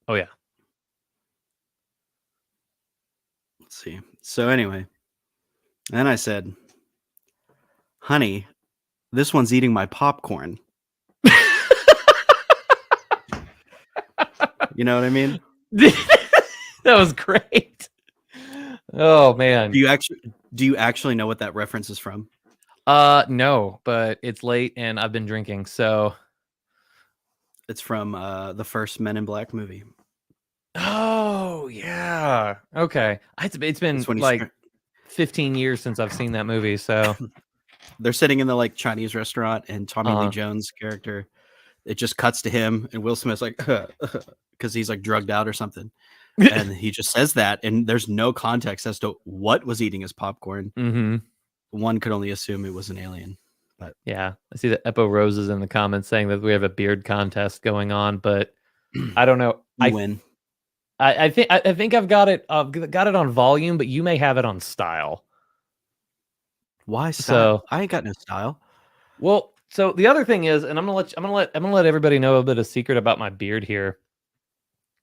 Oh yeah. Let's see. So anyway, then I said, "Honey, this one's eating my popcorn." You know what I mean? That was great. Oh Do man. you actually do you actually know what that reference is from? No, but it's late and I've been drinking, so It's from the first Men in Black movie. oh yeah. Okay. It's It's been when like 15 years since I've seen that movie, so they're sitting in the like Chinese restaurant, and Tommy Lee uh Jones' character, it just cuts to him, and Will Smith's like, because he's like drugged out or something, and he just says that, and there's no context as to what was eating his popcorn. mm-hmm. One could only assume it was an alien, but Yeah. I see that Epo Rose is in the comments saying that we have a beard contest going on, but I don't know. you win. I think I've got it on volume, but you may have it on style. Why So style? I ain't got no style. well, so the other thing is, and I'm gonna let everybody know a bit of secret about my beard here.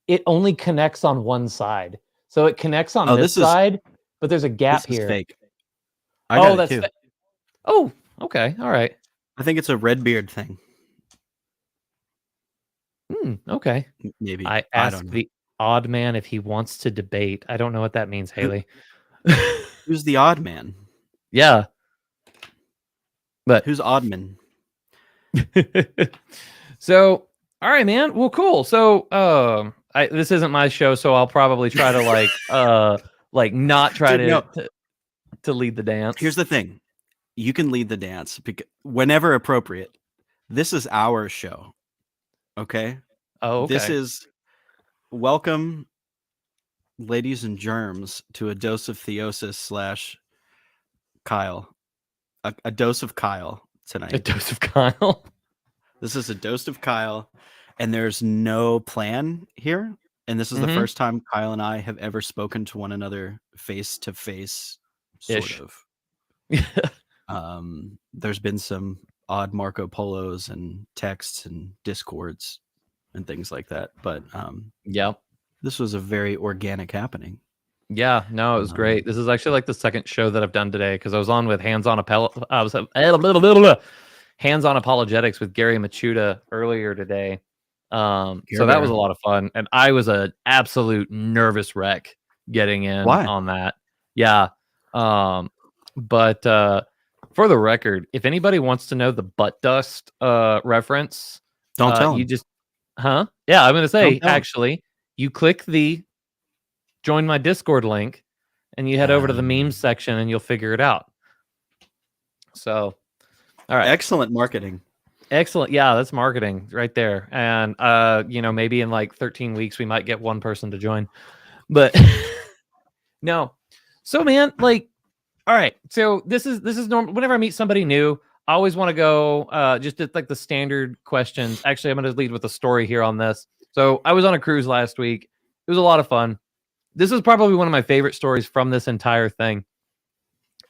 It only connects on one side. So it connects on Oh, this side, but there's a this gap is here. fake. I got Oh, it too. oh, okay. All right. I think it's a red beard thing. Okay. Maybe I I asked don't know. the odd man if he wants to debate. I don't know what that means, Who, Haley. who's the odd man? Yeah, but Who's Oddman? so all right, man. Well, cool. So this isn't my show, so I'll probably try to like not try Dude, no. to lead the Here's dance. the thing: you can lead the dance whenever appropriate. This is our show, okay? Oh, This okay. is welcome, ladies and germs, to a dose of theosis slash Kyle, a dose of Kyle A tonight. dose of Kyle. This is a dose of Kyle, and there's no plan here. And this is the Mm-hmm. first time Kyle and I have ever spoken to one another face to face, sort Ish. of. There's been some odd Marco Polos and texts and discords and things like that, but Yeah. this was a very organic happening. Yeah, no, it was great. This is actually like the second show that I've done today because I was on with hands-on apologetics with Gary Machuda earlier today. So Care that was Bear. a lot of fun, and I was an absolute nervous wreck getting in Why? on that. Yeah, but for the record, if anybody wants to know the butt dust reference, Don't tell you him. just, huh? Yeah, I'm gonna Don't say tell him. actually, you click the join my Discord link and you head over to the memes section and you'll figure it out. So, all right. Excellent marketing. Excellent. Yeah, that's marketing right there. And maybe in like 13 weeks we might get one person to join. But no. So man, like all right. So this is normal. Whenever I meet somebody new, I always want to go just at like the standard questions. Actually, I'm going to lead with a story here on this. So I was on a cruise last week. It was a lot of fun. This is probably one of my favorite stories from this entire thing.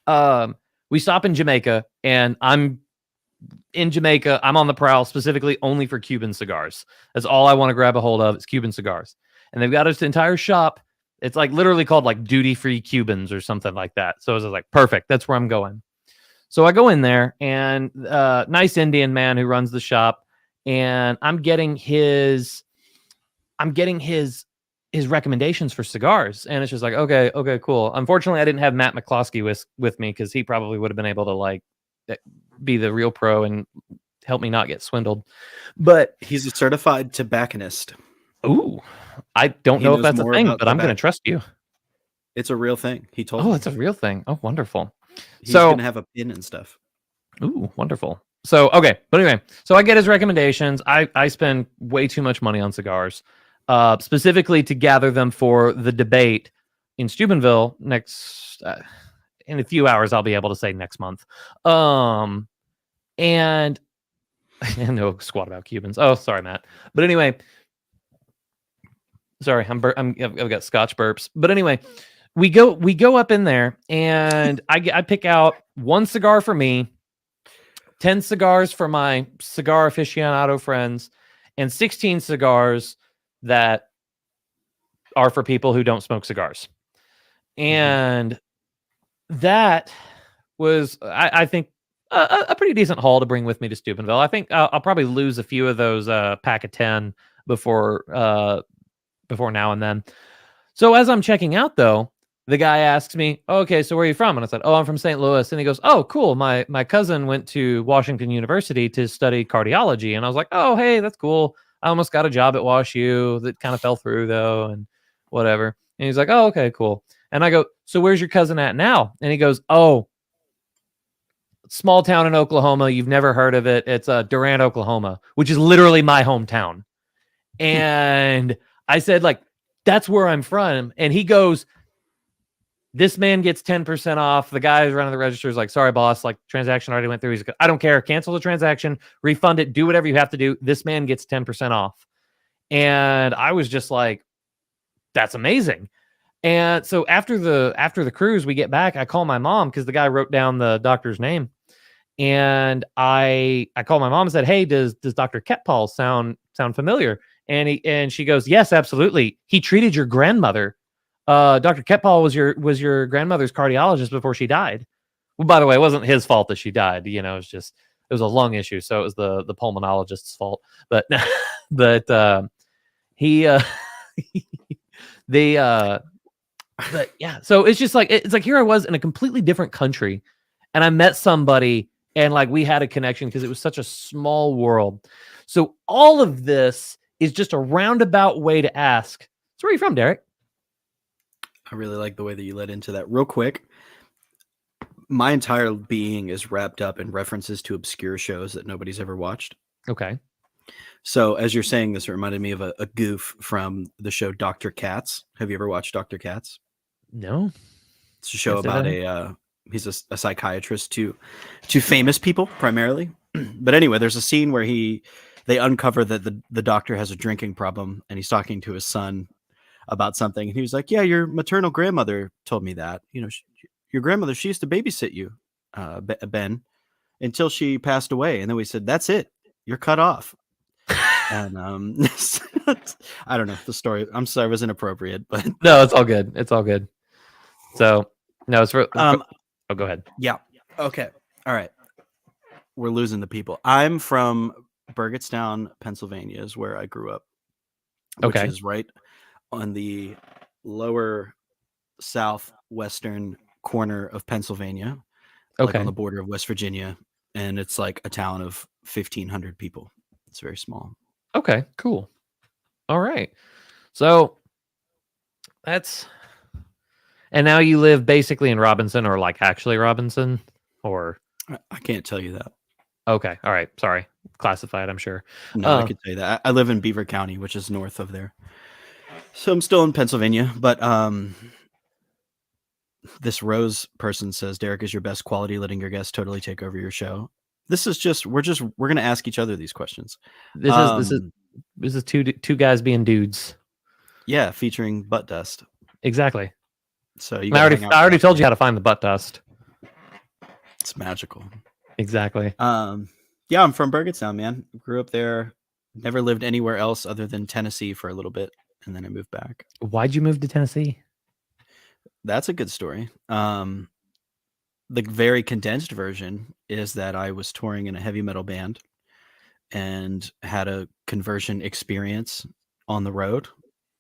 We stop in Jamaica, and I'm in Jamaica. I'm on the prowl specifically only for Cuban cigars. That's all I want to grab a hold of. It's Cuban cigars, and they've got this entire shop. It's like literally called like duty free Cubans or something like that. So I was like, perfect. That's where I'm going. So I go in there, and nice Indian man who runs the shop, and I'm getting his recommendations for cigars, and it's just like, okay, cool. Unfortunately, I didn't have Matt McCloskey with me because he probably would have been able to like be the real pro and help me not get swindled. But He's a certified tobacconist. ooh, I don't He know if knows that's a more thing, about but I'm going to tobacco. trust you. It's a real thing. He told Oh, me. it's a real thing. Oh, wonderful. He's So, gonna have a pin and stuff. ooh, wonderful. So, okay, but anyway, so I get his recommendations. I spend way too much money on cigars, specifically to gather them for the debate in Steubenville next in a few hours. I'll be able to say next month. And I know squat about Cubans. Oh, sorry, Matt. But anyway, sorry, I've got Scotch burps. But anyway, we go up in there, and I pick out one cigar for me, 10 cigars for my cigar aficionado friends, and 16 cigars that are for people who don't smoke cigars. Mhm. And that was, I think, a pretty decent haul to bring with me to Steubenville. I think I'll probably lose a few of those pack of 10 before now and then. So as I'm checking out, though, the guy asks me, "Oh, okay, so where are you from?" And I said, "Oh, I'm from St. Louis." And he goes, "Oh, cool. My cousin went to Washington University to study cardiology." And I was like, "Oh, hey, that's cool. I almost got a job at WashU that kind of fell through though, and whatever." And he's like, "Oh, okay, cool." And I go, "So where's your cousin at now?" And he goes, "Oh, small town in Oklahoma. You've never heard of it. It's Durant, Oklahoma, which is literally my hometown." And I said, like, "That's where I'm from." And he goes, "This man gets 10% off." The guy who's running the register is like, "Sorry, boss, like transaction already went through." He's like, "I don't care. Cancel the transaction, refund it, do whatever you have to do. This man gets 10% off." And I was just like, "That's amazing." And so after the cruise, we get back. I call my mom because the guy wrote down the doctor's name. And I called my mom and said, "Hey, does Dr. Ketpal sound familiar?" And she goes, "Yes, absolutely. He treated your grandmother. Dr. Ketpal was your grandmother's cardiologist before she died." Well, by the way, it wasn't his fault that she died. It was a lung issue, so it was the pulmonologist's fault. But but he they but yeah, so it's just like it's like here I was in a completely different country, and I met somebody, and like we had a connection because it was such a small world. So all of this is just a roundabout way to ask, "So where are you from, Derek?" I really like the way that you led into that. Real quick, my entire being is wrapped up in references to obscure shows that nobody's ever watched. Okay. So as you're saying this, it reminded me of a goof from the show Dr. Katz. Have you ever watched Dr. Katz? No. It's a show Yes, about he's a psychiatrist to famous people primarily. But anyway, there's a scene where they uncover that the doctor has a drinking problem, and he's talking to his son about something, and he was like, "Yeah, your maternal grandmother told me that. Your grandmother, she used to babysit you, Ben, until she passed away." And then we said, "That's it. You're cut off." And I don't know the story. I'm sorry, it was inappropriate, but No, it's all good. It's all good. So no, it's for oh, go ahead. yeah. Okay. All right. We're losing the people. I'm from Burgettstown, Pennsylvania, is where I grew up, which Okay. is right on the lower southwestern corner of Pennsylvania, like on Okay. the border of West Virginia, and it's like a town of 1,500 people. It's very small. Okay. Cool. All right. So that's and now you live basically in Robinson, or like actually Robinson, or I can't tell you that. okay. All right. Sorry. Classified, I'm sure. No, I could tell you that. I live in Beaver County, which is north of there. So I'm still in Pennsylvania, but this Rose person says Derek is your best quality, letting your guests totally take over your show. This is just we're gonna ask each other these questions. This is two guys being dudes. Yeah, featuring butt dust. Exactly. So you I already told you how to find the butt dust. It's magical. Exactly. Yeah, I'm from Burgettstown, man. Grew up there. Never lived anywhere else other than Tennessee for a little bit, and then I moved back. Why'd you move to Tennessee? That's a good story. The very condensed version is that I was touring in a heavy metal band and had a conversion experience on the road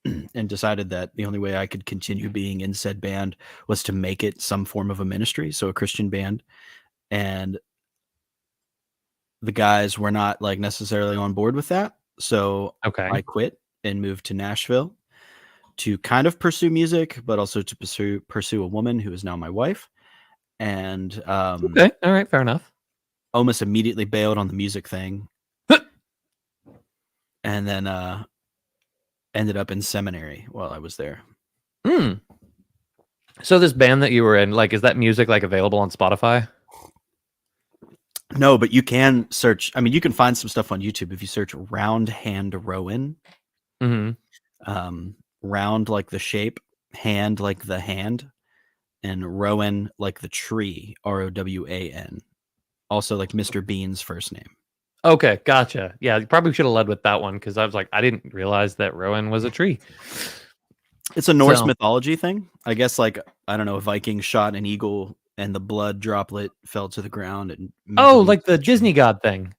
and decided that the only way I could continue being in said band was to make it some form of a ministry, so a Christian band. And the guys were not like necessarily on board with that. So Okay. I quit and moved to Nashville to kind of pursue music, but also to pursue a woman who is now my wife. And Okay. All right. Fair enough. almost immediately bailed on the music thing. And then ended up in seminary while I was there. So this band that you were in, like, is that music like available on Spotify? No, but you can search. I mean, you can find some stuff on YouTube if you search "Round Hand Rowan." Round like the shape, hand like the hand, and Rowan like the tree. ROWAN. Also like Mr. Bean's first name. Okay, gotcha. Yeah, you probably should have led with that one because I was like, I didn't realize that Rowan was a tree. It's a Norse So, mythology thing, I guess. Like, I don't know, a Viking shot an eagle, and the blood droplet fell to the ground and oh, immediately like was the a tree. Disney god thing.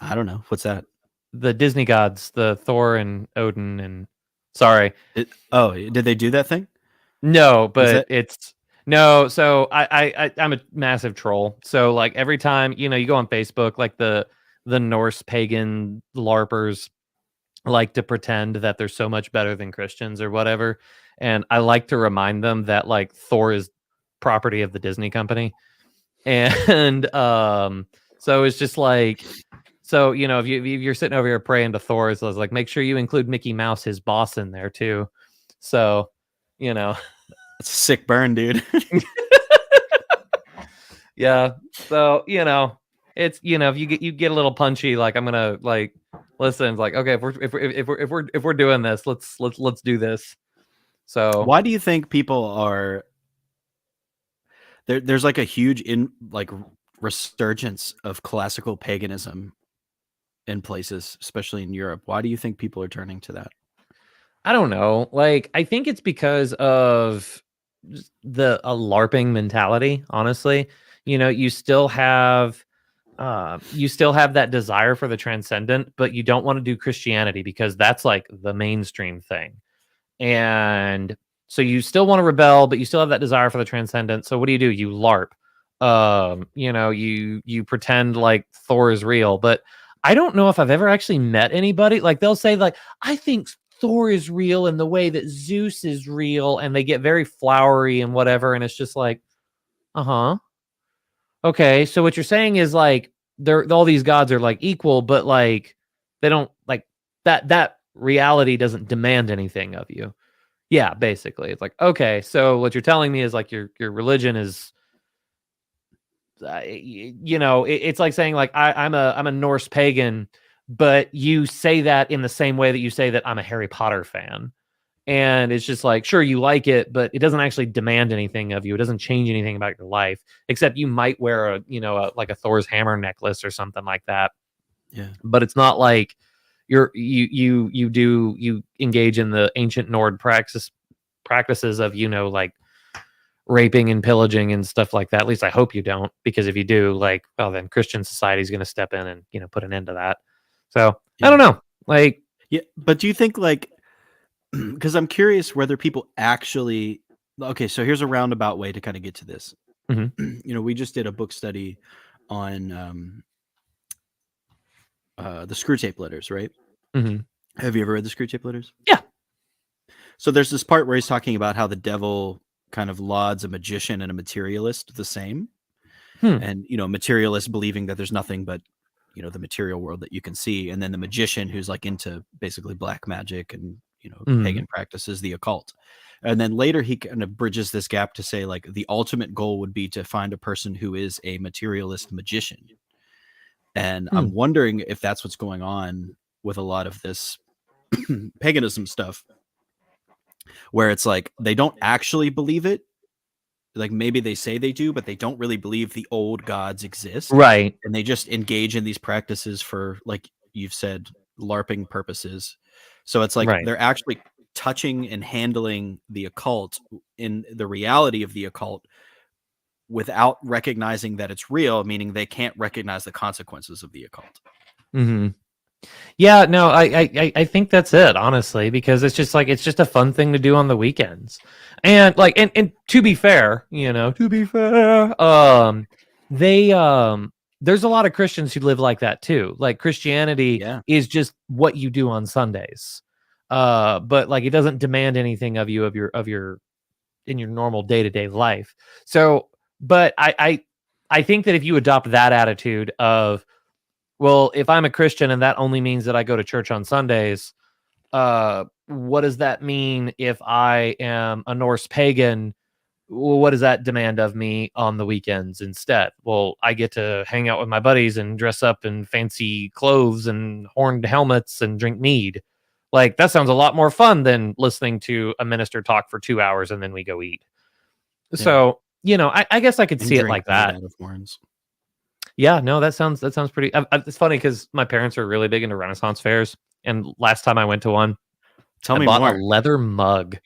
I don't know what's that. The Disney gods, the Thor and Odin and sorry. Oh, did they do that thing? No, Was but that it's no. So I'm a massive troll. So like every time you go on Facebook, like the Norse pagan larpers like to pretend that they're so much better than Christians or whatever, and I like to remind them that like Thor is property of the Disney company, and so it's just like. So if you're sitting over here praying to Thor, it's like make sure you include Mickey Mouse, his boss, in there too. So, you know, that's a sick burn, dude. yeah. So it's if you get a little punchy, like I'm gonna like listen, like okay, if we're doing this, let's do this. So Why do you think people are there's like a huge resurgence of classical paganism in places, especially in Europe? Why do you think people are turning to that? I don't know. Like I think it's because of just a LARPing mentality. Honestly, you still have that desire for the transcendent, but you don't want to do Christianity because that's like the mainstream thing. And so you still want to rebel, but you still have that desire for the transcendent. So what do? You LARP. You pretend like Thor is real, but I don't know if I've ever actually met anybody like they'll say like I think Thor is real in the way that Zeus is real, and they get very flowery and whatever, and it's just like, uh-huh. Okay, so what you're saying is like they're all these gods are like equal, but like they don't like that reality doesn't demand anything of you. Yeah, basically. It's like, okay, so what you're telling me is like your religion is it's like saying like I'm a Norse pagan, but you say that in the same way that you say that I'm a Harry Potter fan. And it's just like, sure, you like it, but it doesn't actually demand anything of you. It doesn't change anything about your life, except you might wear like a Thor's hammer necklace or something like that. Yeah. But it's not like you engage in the ancient Nord practices of like raping and pillaging and stuff like that. At least I hope you don't, because if you do, like, well, then Christian society is going to step in and put an end to that. So I Yeah. don't know, like, Yeah. But do you think like because I'm curious whether people actually okay, so here's a roundabout way to kind of get to this. mhm, We just did a book study on the screw tape letters, right? mhm. Have you ever read the screw tape letters? Yeah. So there's this part where he's talking about how the devil kind of lauds a magician and a materialist the same. Hmm. And, materialist believing that there's nothing but, the material world that you can see. And then the magician who's like into basically black magic and, Mhm. pagan practices, the occult. And then later he kind of bridges this gap to say like the ultimate goal would be to find a person who is a materialist magician. And Hmm. I'm wondering if that's what's going on with a lot of this paganism stuff, where it's like they don't actually believe it. Like maybe they say they do, but they don't really believe the old gods exist. Right. And they just engage in these practices for, like you've said, LARPing purposes. So it's like Right. they're actually touching and handling the occult in the reality of the occult without recognizing that it's real, meaning they can't recognize the consequences of the occult. Hmm. Yeah, no, I think that's it, honestly, because it's just a fun thing to do on the weekends. And like and to be fair, they there's a lot of Christians who live like that too. Like Christianity Yeah. is just what you do on Sundays. But like it doesn't demand anything of you of your in your normal day-to-day life. So, but I think that if you adopt that attitude of, well, if I'm a Christian and that only means that I go to church on Sundays, what does that mean if I am a Norse pagan? What does that demand of me on the weekends instead? Well, I get to hang out with my buddies and dress up in fancy clothes and horned helmets and drink mead. Like that sounds a lot more fun than listening to a minister talk for 2 hours and then we go eat. Yeah. So, I guess I could And see it drink like mead that. out of horns. Yeah, no, that sounds pretty. It's funny because my parents are really big into Renaissance fairs, and last time I went to one, Tell I me bought more. a leather mug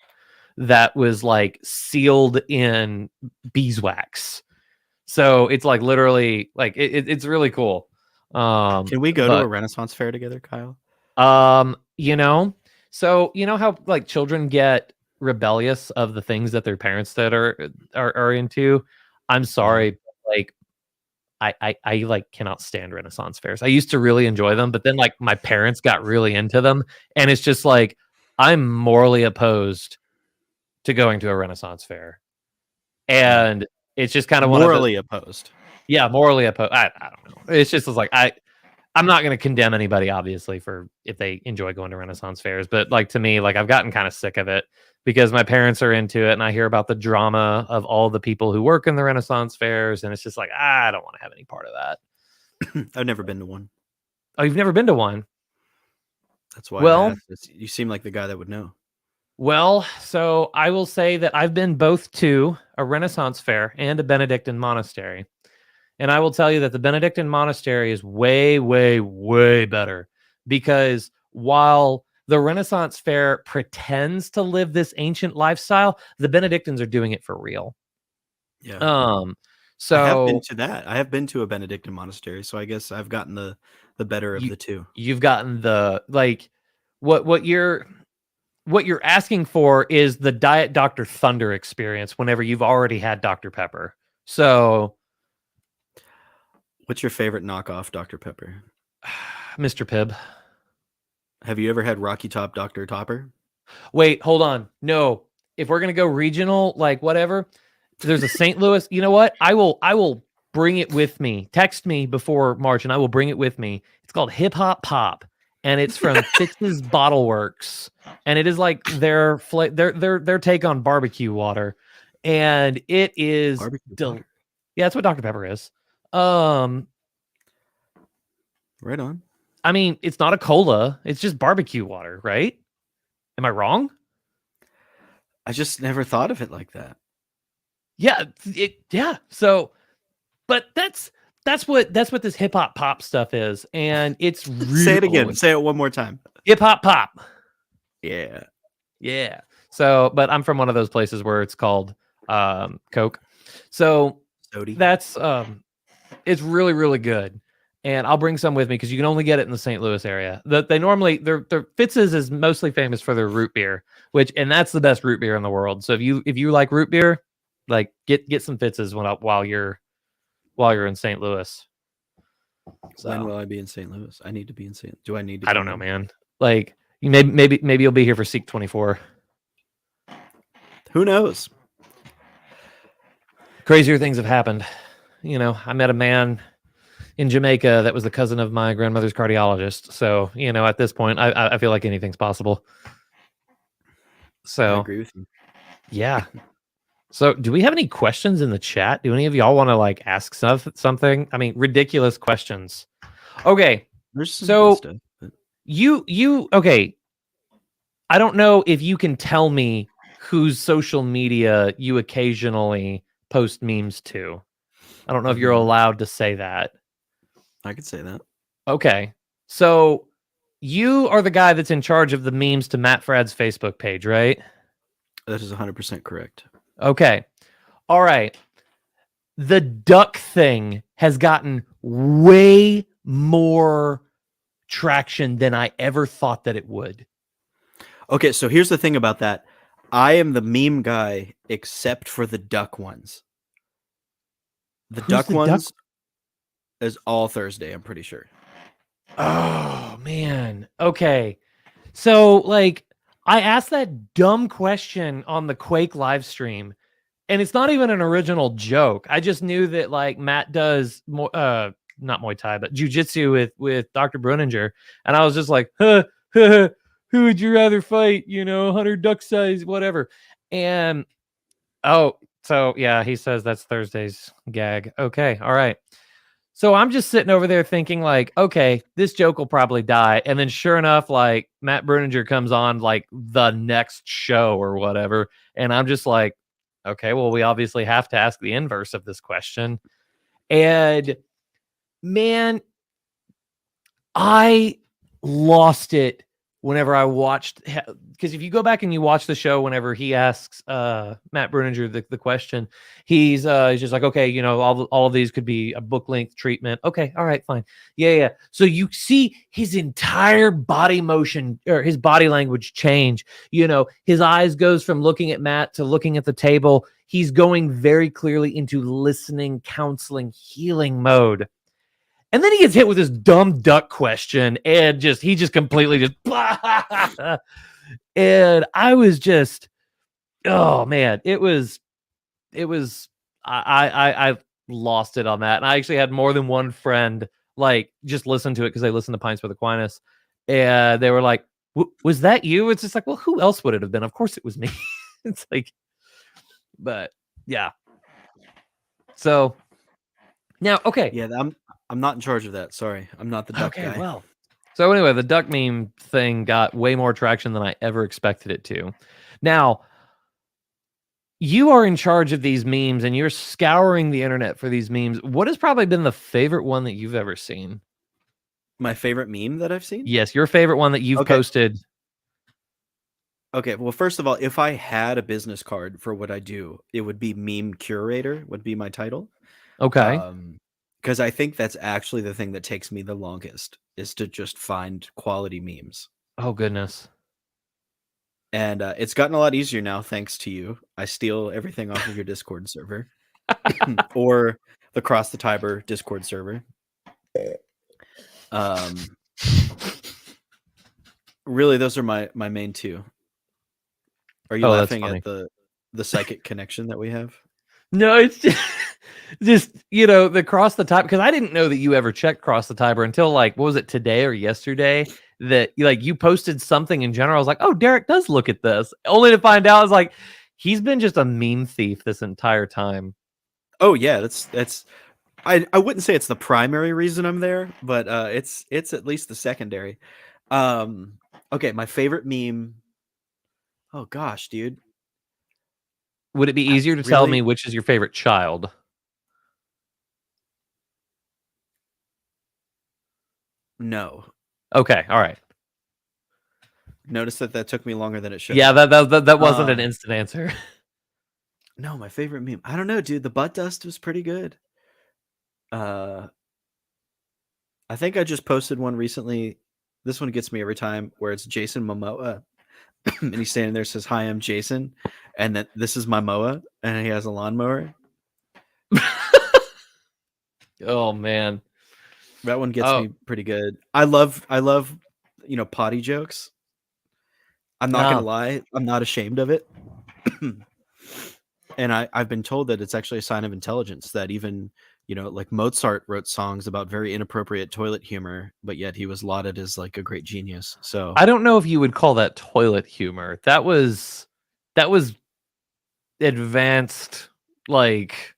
that was like sealed in beeswax. So it's like literally like it's really cool. Can we go to a Renaissance fair together, Kyle? You know, so you know how like children get rebellious of the things that their parents that are into. I'm sorry, but, like I like cannot stand Renaissance fairs. I used to really enjoy them, but then like my parents got really into them, and it's just like I'm morally opposed to going to a Renaissance fair. And it's just kind of one of the Morally opposed. yeah, morally opposed. I don't know. It's just like I'm not going to condemn anybody obviously for if they enjoy going to Renaissance fairs, but like to me, like I've gotten kind of sick of it because my parents are into it and I hear about the drama of all the people who work in the Renaissance fairs and it's just like I don't want to have any part of that. I've never been to one. Oh, you've never been to one? That's why I Well, asked. You seem like the guy that would know. well, so I will say that I've been both to a Renaissance fair and a Benedictine monastery. And I will tell you that the Benedictine monastery is way, way, way better because while the Renaissance fair pretends to live this ancient lifestyle, the Benedictines are doing it for real. Yeah. So I have been to that. I have been to a Benedictine monastery, so I guess I've gotten the better of the two. You've gotten the like what you're asking for is the Diet Dr. Thunder experience whenever you've already had Dr. Pepper. So What's your favorite knockoff Dr. Pepper? Mr. Pibb. Have you ever had Rocky Top Dr. Topper? Wait, hold on. No. If we're going to go regional, like whatever, there's a St. Louis. You know what? I will bring it with me. Text me before March and I will bring it with me. It's called Hip Hop Pop and it's from Fitz's Bottle Works. And it is like their take on barbecue water. And it is Barbecue yeah, that's what Dr. Pepper is. Right on. I mean, it's not a cola. It's just barbecue water, right? Am I wrong? I just never thought of it like that. Yeah, yeah. So, but that's what this hip hop pop stuff is, and it's really Say it again. Say it one more time. Hip hop pop. Yeah. Yeah. So, but I'm from one of those places where it's called Coke. So Sody. that's it's really really good. And I'll bring some with me because you can only get it in the St. Louis area. They normally their Fitz's is mostly famous for their root beer, and that's the best root beer in the world. So if you like root beer, like get some Fitz's while you're in St. Louis. So, when will I be in St. Louis? I need to be in St. Do I need to? I don't know, man. Like you maybe you'll be here for Seek 24. Who knows? Crazier things have happened. You know, I met a man in Jamaica that was the cousin of my grandmother's cardiologist. So, you know, at this point, I feel like anything's possible. So I agree with you. Yeah. So do we have any questions in the chat? Do any of y'all want to like ask something? I mean, ridiculous questions. Okay. There's some so good stuff, but... you okay. I don't know if you can tell me whose social media you occasionally post memes to. I don't know if you're allowed to say that. I could say that. Okay. So you are the guy that's in charge of the memes to Matt Frad's Facebook page, right? That is 100% correct. Okay. All right. The duck thing has gotten way more traction than I ever thought that it would. Okay, so here's the thing about that. I am the meme guy except for the duck ones. The duck ones is all Thursday, I'm pretty sure. Oh, man. Okay. So, like, I asked that dumb question on the Quake live stream, and it's not even an original joke. I just knew that, like, Matt does, not Muay Thai, but jiu-jitsu with Dr. Bruninger, and I was just like, who would you rather fight? You know, 100 duck size, whatever. And, so, yeah, he says that's Thursday's gag. Okay, all right. So I'm just sitting over there thinking like, okay, this joke will probably die. And then sure enough, like Matt Bruninger comes on like the next show or whatever. And I'm just like, okay, well, we obviously have to ask the inverse of this question. And man, I lost it whenever I watched, because if you go back and you watch the show, whenever he asks Matt Bruninger the question, he's just like, okay, you know, all of these could be a book length treatment. Okay, all right, fine, yeah. So you see his entire body motion or his body language change. You know, his eyes goes from looking at Matt to looking at the table. He's going very clearly into listening, counseling, healing mode. And then he gets hit with this dumb duck question, and he just completely just and I was just, oh man, it was I lost it on that. And I actually had more than one friend like just listen to it because they listened to Pints with Aquinas, and they were like, was that you? It's just like, well, who else would it have been? Of course it was me. It's like, but yeah. So now, okay. Yeah, I'm not in charge of that. Sorry, I'm not the duck guy. Well. So anyway, the duck meme thing got way more traction than I ever expected it to. Now, you are in charge of these memes and you're scouring the internet for these memes. What has probably been the favorite one that you've ever seen? My favorite meme that I've seen? Yes, your favorite one that you've posted. Okay, well, first of all, if I had a business card for what I do, it would be meme curator would be my title. Okay. Because I think that's actually the thing that takes me the longest is to just find quality memes. Oh, goodness. And it's gotten a lot easier now, thanks to you. I steal everything off of your Discord server or the Cross the Tiber Discord server. Really, those are my main two. Are you laughing at the psychic connection that we have? No, it's just you know, the Cross the Tiber, because I didn't know that you ever checked Cross the Tiber until like, what was it, today or yesterday, that like you posted something in general. I was like, oh, Derek does look at this, only to find out I was like, he's been just a meme thief this entire time. Oh yeah, that's I wouldn't say it's the primary reason I'm there, but it's at least the secondary. Okay, my favorite meme. Oh gosh, dude. Would it be easier to tell me which is your favorite child? No. Okay, all right. Notice that took me longer than it should. Yeah, that wasn't an instant answer. No, my favorite meme. I don't know, dude. The butt dust was pretty good. I think I just posted one recently. This one gets me every time, where it's Jason Momoa, and he's standing there, says, "Hi, I'm Jason," and then this is my Moa, and he has a lawnmower. Oh man, that one gets me pretty good. I love potty jokes. I'm not gonna lie, I'm not ashamed of it. And I've been told that it's actually a sign of intelligence, that even, like Mozart wrote songs about very inappropriate toilet humor, but yet he was lauded as like a great genius. So I don't know if you would call that toilet humor. That was advanced. Like,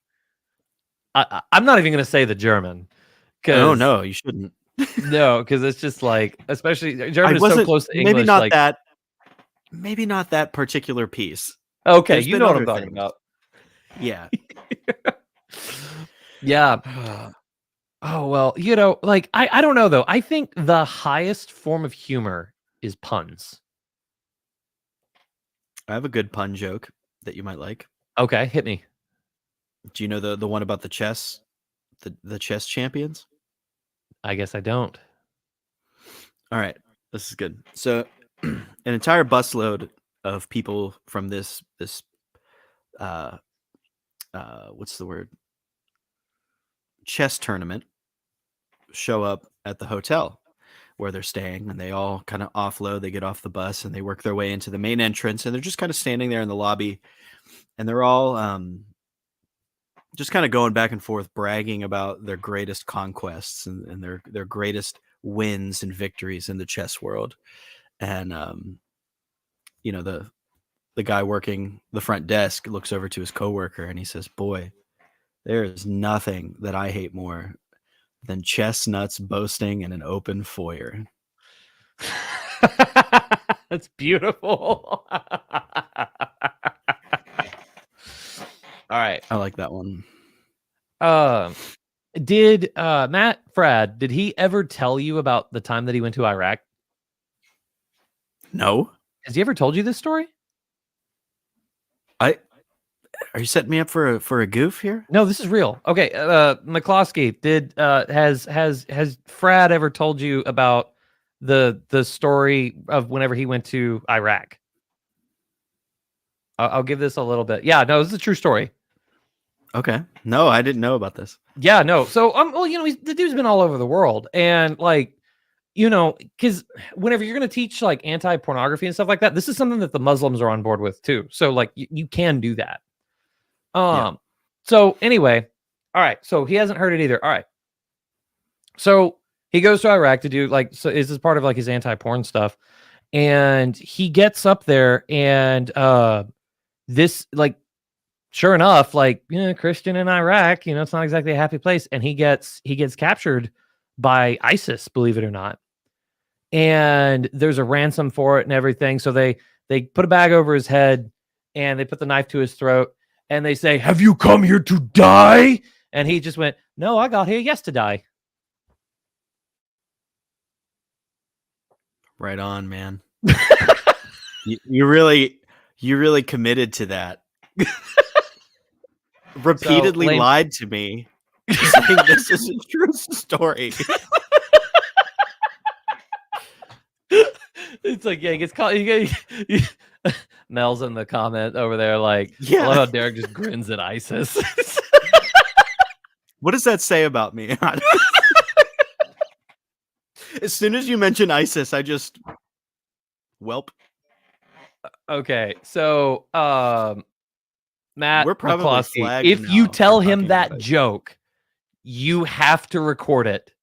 I'm not even going to say the German. Oh no, you shouldn't. No, because it's just like, especially German is so close to English. Maybe not that particular piece. Okay, you know what I'm talking about. Yeah. Yeah. Oh, well, like, I don't know, though. I think the highest form of humor is puns. I have a good pun joke that you might like. Okay, hit me. Do you know the one about the chess? The chess champions? I guess I don't. All right. This is good. So an entire busload of people from this what's the word? Chess tournament show up at the hotel where they're staying, and they all kind of offload. They get off the bus and they work their way into the main entrance, and they're just kind of standing there in the lobby, and they're all just kind of going back and forth, bragging about their greatest conquests and their greatest wins and victories in the chess world. And the guy working the front desk looks over to his coworker and he says, "Boy, there is nothing that I hate more than chestnuts boasting in an open foyer." That's beautiful. All right. I like that one. Did Matt Frad, did he ever tell you about the time that he went to Iraq? No, Has he ever told you this story? I are you setting me up for a goof here? No, this is real. Okay, McCloskey, has Frad ever told you about the story of whenever he went to Iraq? I'll give this a little bit. Yeah, no, this is a true story. Okay, no, I didn't know about this. Yeah, no. So, well, the dude's been all over the world, and like, because whenever you're going to teach like anti-pornography and stuff like that, this is something that the Muslims are on board with too. So, like, you can do that. Yeah. So anyway, all right. So he hasn't heard it either. All right. So he goes to Iraq to do like, so this is part of like his anti-porn stuff, and he gets up there, and this like, sure enough, like, Christian in Iraq, it's not exactly a happy place, and he gets captured by ISIS, believe it or not, and there's a ransom for it and everything. So they put a bag over his head, and they put the knife to his throat, and they say, "Have you come here to die?" And he just went, "No, I got here, yes, to die." Right on, man. you really committed to that. Repeatedly lied to me, saying this is a true story. It's like, yeah, he gets caught. Mel's in the comment over there, like, Yeah. I love how Derek just grins at ISIS. What does that say about me? As soon as you mention ISIS, I just whelp. Okay, so Matt We're probably McCloskey, flagged if now you for tell him talking that about it. joke, you have to record it.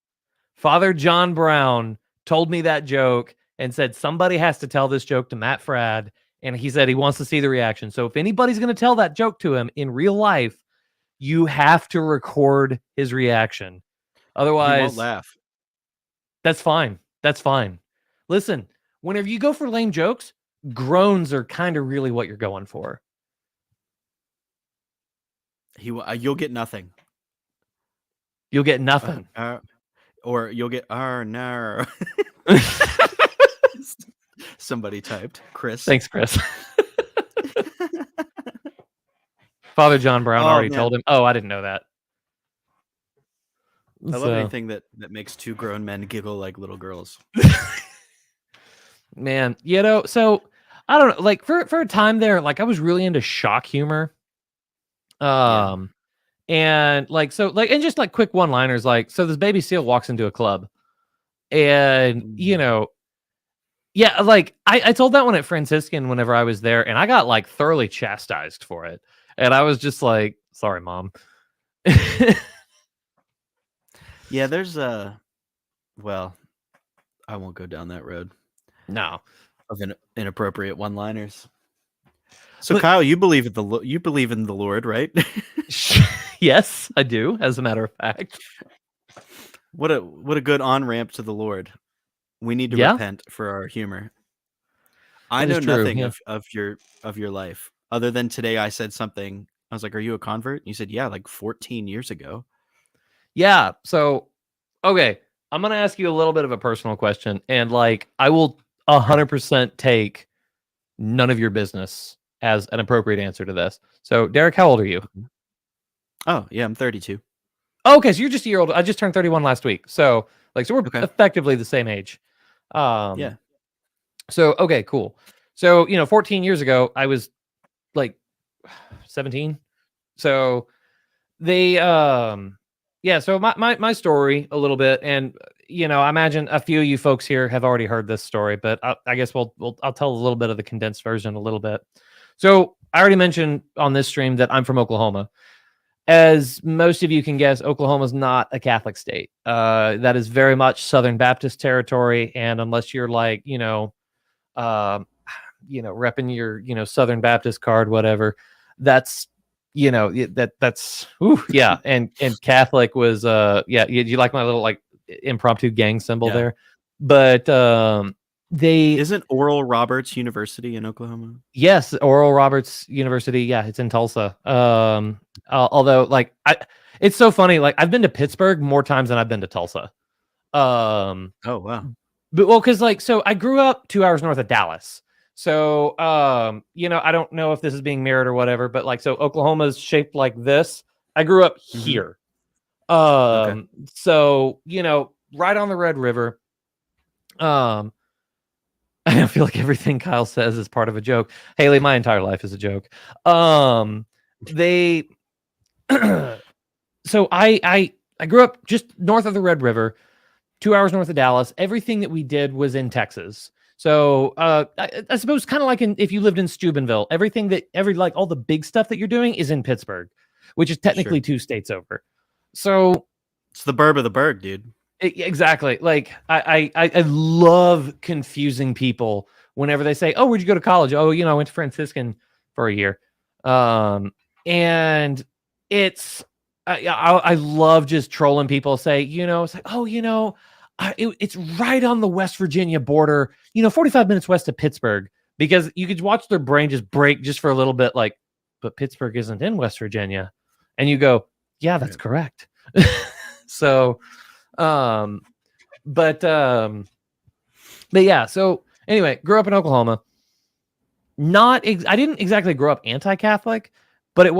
Father John Brown told me that joke and said somebody has to tell this joke to Matt Frad, and he said he wants to see the reaction. So if anybody's going to tell that joke to him in real life, you have to record his reaction. Otherwise, he won't laugh. That's fine. That's fine. Listen, whenever you go for lame jokes, groans are kind of really what you're going for. You'll get nothing. You'll get nothing. Or you'll get no. Somebody typed Chris. Thanks, Chris. Father John Brown already told him. Oh, I didn't know that. I love anything that makes two grown men giggle like little girls. Man, so I don't know, like for a time there, like I was really into shock humor. And like, so like, and just like quick one-liners, like, so this baby seal walks into a club, and yeah, like I told that one at Franciscan whenever I was there, and I got like thoroughly chastised for it, and I was just like, sorry, Mom. Yeah, there's well, I won't go down that road. No, of inappropriate one-liners. So, but, Kyle, you believe in the Lord, right? Yes, I do. As a matter of fact, what a good on-ramp to the Lord. We need to repent for our humor. I know nothing of your life other than today. I said something. I was like, "Are you a convert?" And you said, "Yeah, like 14 years ago." Yeah. So, okay, I'm gonna ask you a little bit of a personal question, and like, I will 100% take none of your business as an appropriate answer to this. So, Derek, how old are you? Oh, yeah, I'm 32. Oh, okay, so you're just a year old. I just turned 31 last week. So, like, so we're effectively the same age. Yeah. So, okay, cool. So, 14 years ago, I was like 17. So they, yeah. So my story a little bit, and I imagine a few of you folks here have already heard this story, but I guess I'll tell a little bit of the condensed version a little bit. So I already mentioned on this stream that I'm from Oklahoma. As most of you can guess, Oklahoma is not a Catholic state. That is very much Southern Baptist territory, and unless you're like, repping your, Southern Baptist card, whatever, that's, that's, yeah. And Catholic was, yeah. You like my little like impromptu gang symbol there, but isn't Oral Roberts University in Oklahoma? Yes, Oral Roberts University. Yeah, it's in Tulsa. Although, like, it's so funny. Like, I've been to Pittsburgh more times than I've been to Tulsa. Oh wow. But well, because like, so I grew up 2 hours north of Dallas. So, I don't know if this is being mirrored or whatever, but like, so Oklahoma's shaped like this. I grew up Mhm. here. Okay. So, right on the Red River. Um, I feel like everything Kyle says is part of a joke. Haley, my entire life is a joke. They, so I grew up just north of the Red River, 2 hours north of Dallas. Everything that we did was in Texas. So I suppose kind of like if you lived in Steubenville, like all the big stuff that you're doing is in Pittsburgh, which is technically 2 states over. So It's the burb of the burg, dude. exactly. Like I love confusing people whenever they say, "Oh, where'd you go to college?" "Oh, I went to Franciscan for a year." And it's I love just trolling people. Say, it's like, "Oh, it's right on the West Virginia border. 45 minutes west of Pittsburgh." Because you could watch their brain just break just for a little bit. Like, but Pittsburgh isn't in West Virginia, and you go, "Yeah, that's correct." So. Um, but yeah. So anyway, grew up in Oklahoma. I didn't exactly grow up anti-Catholic, but it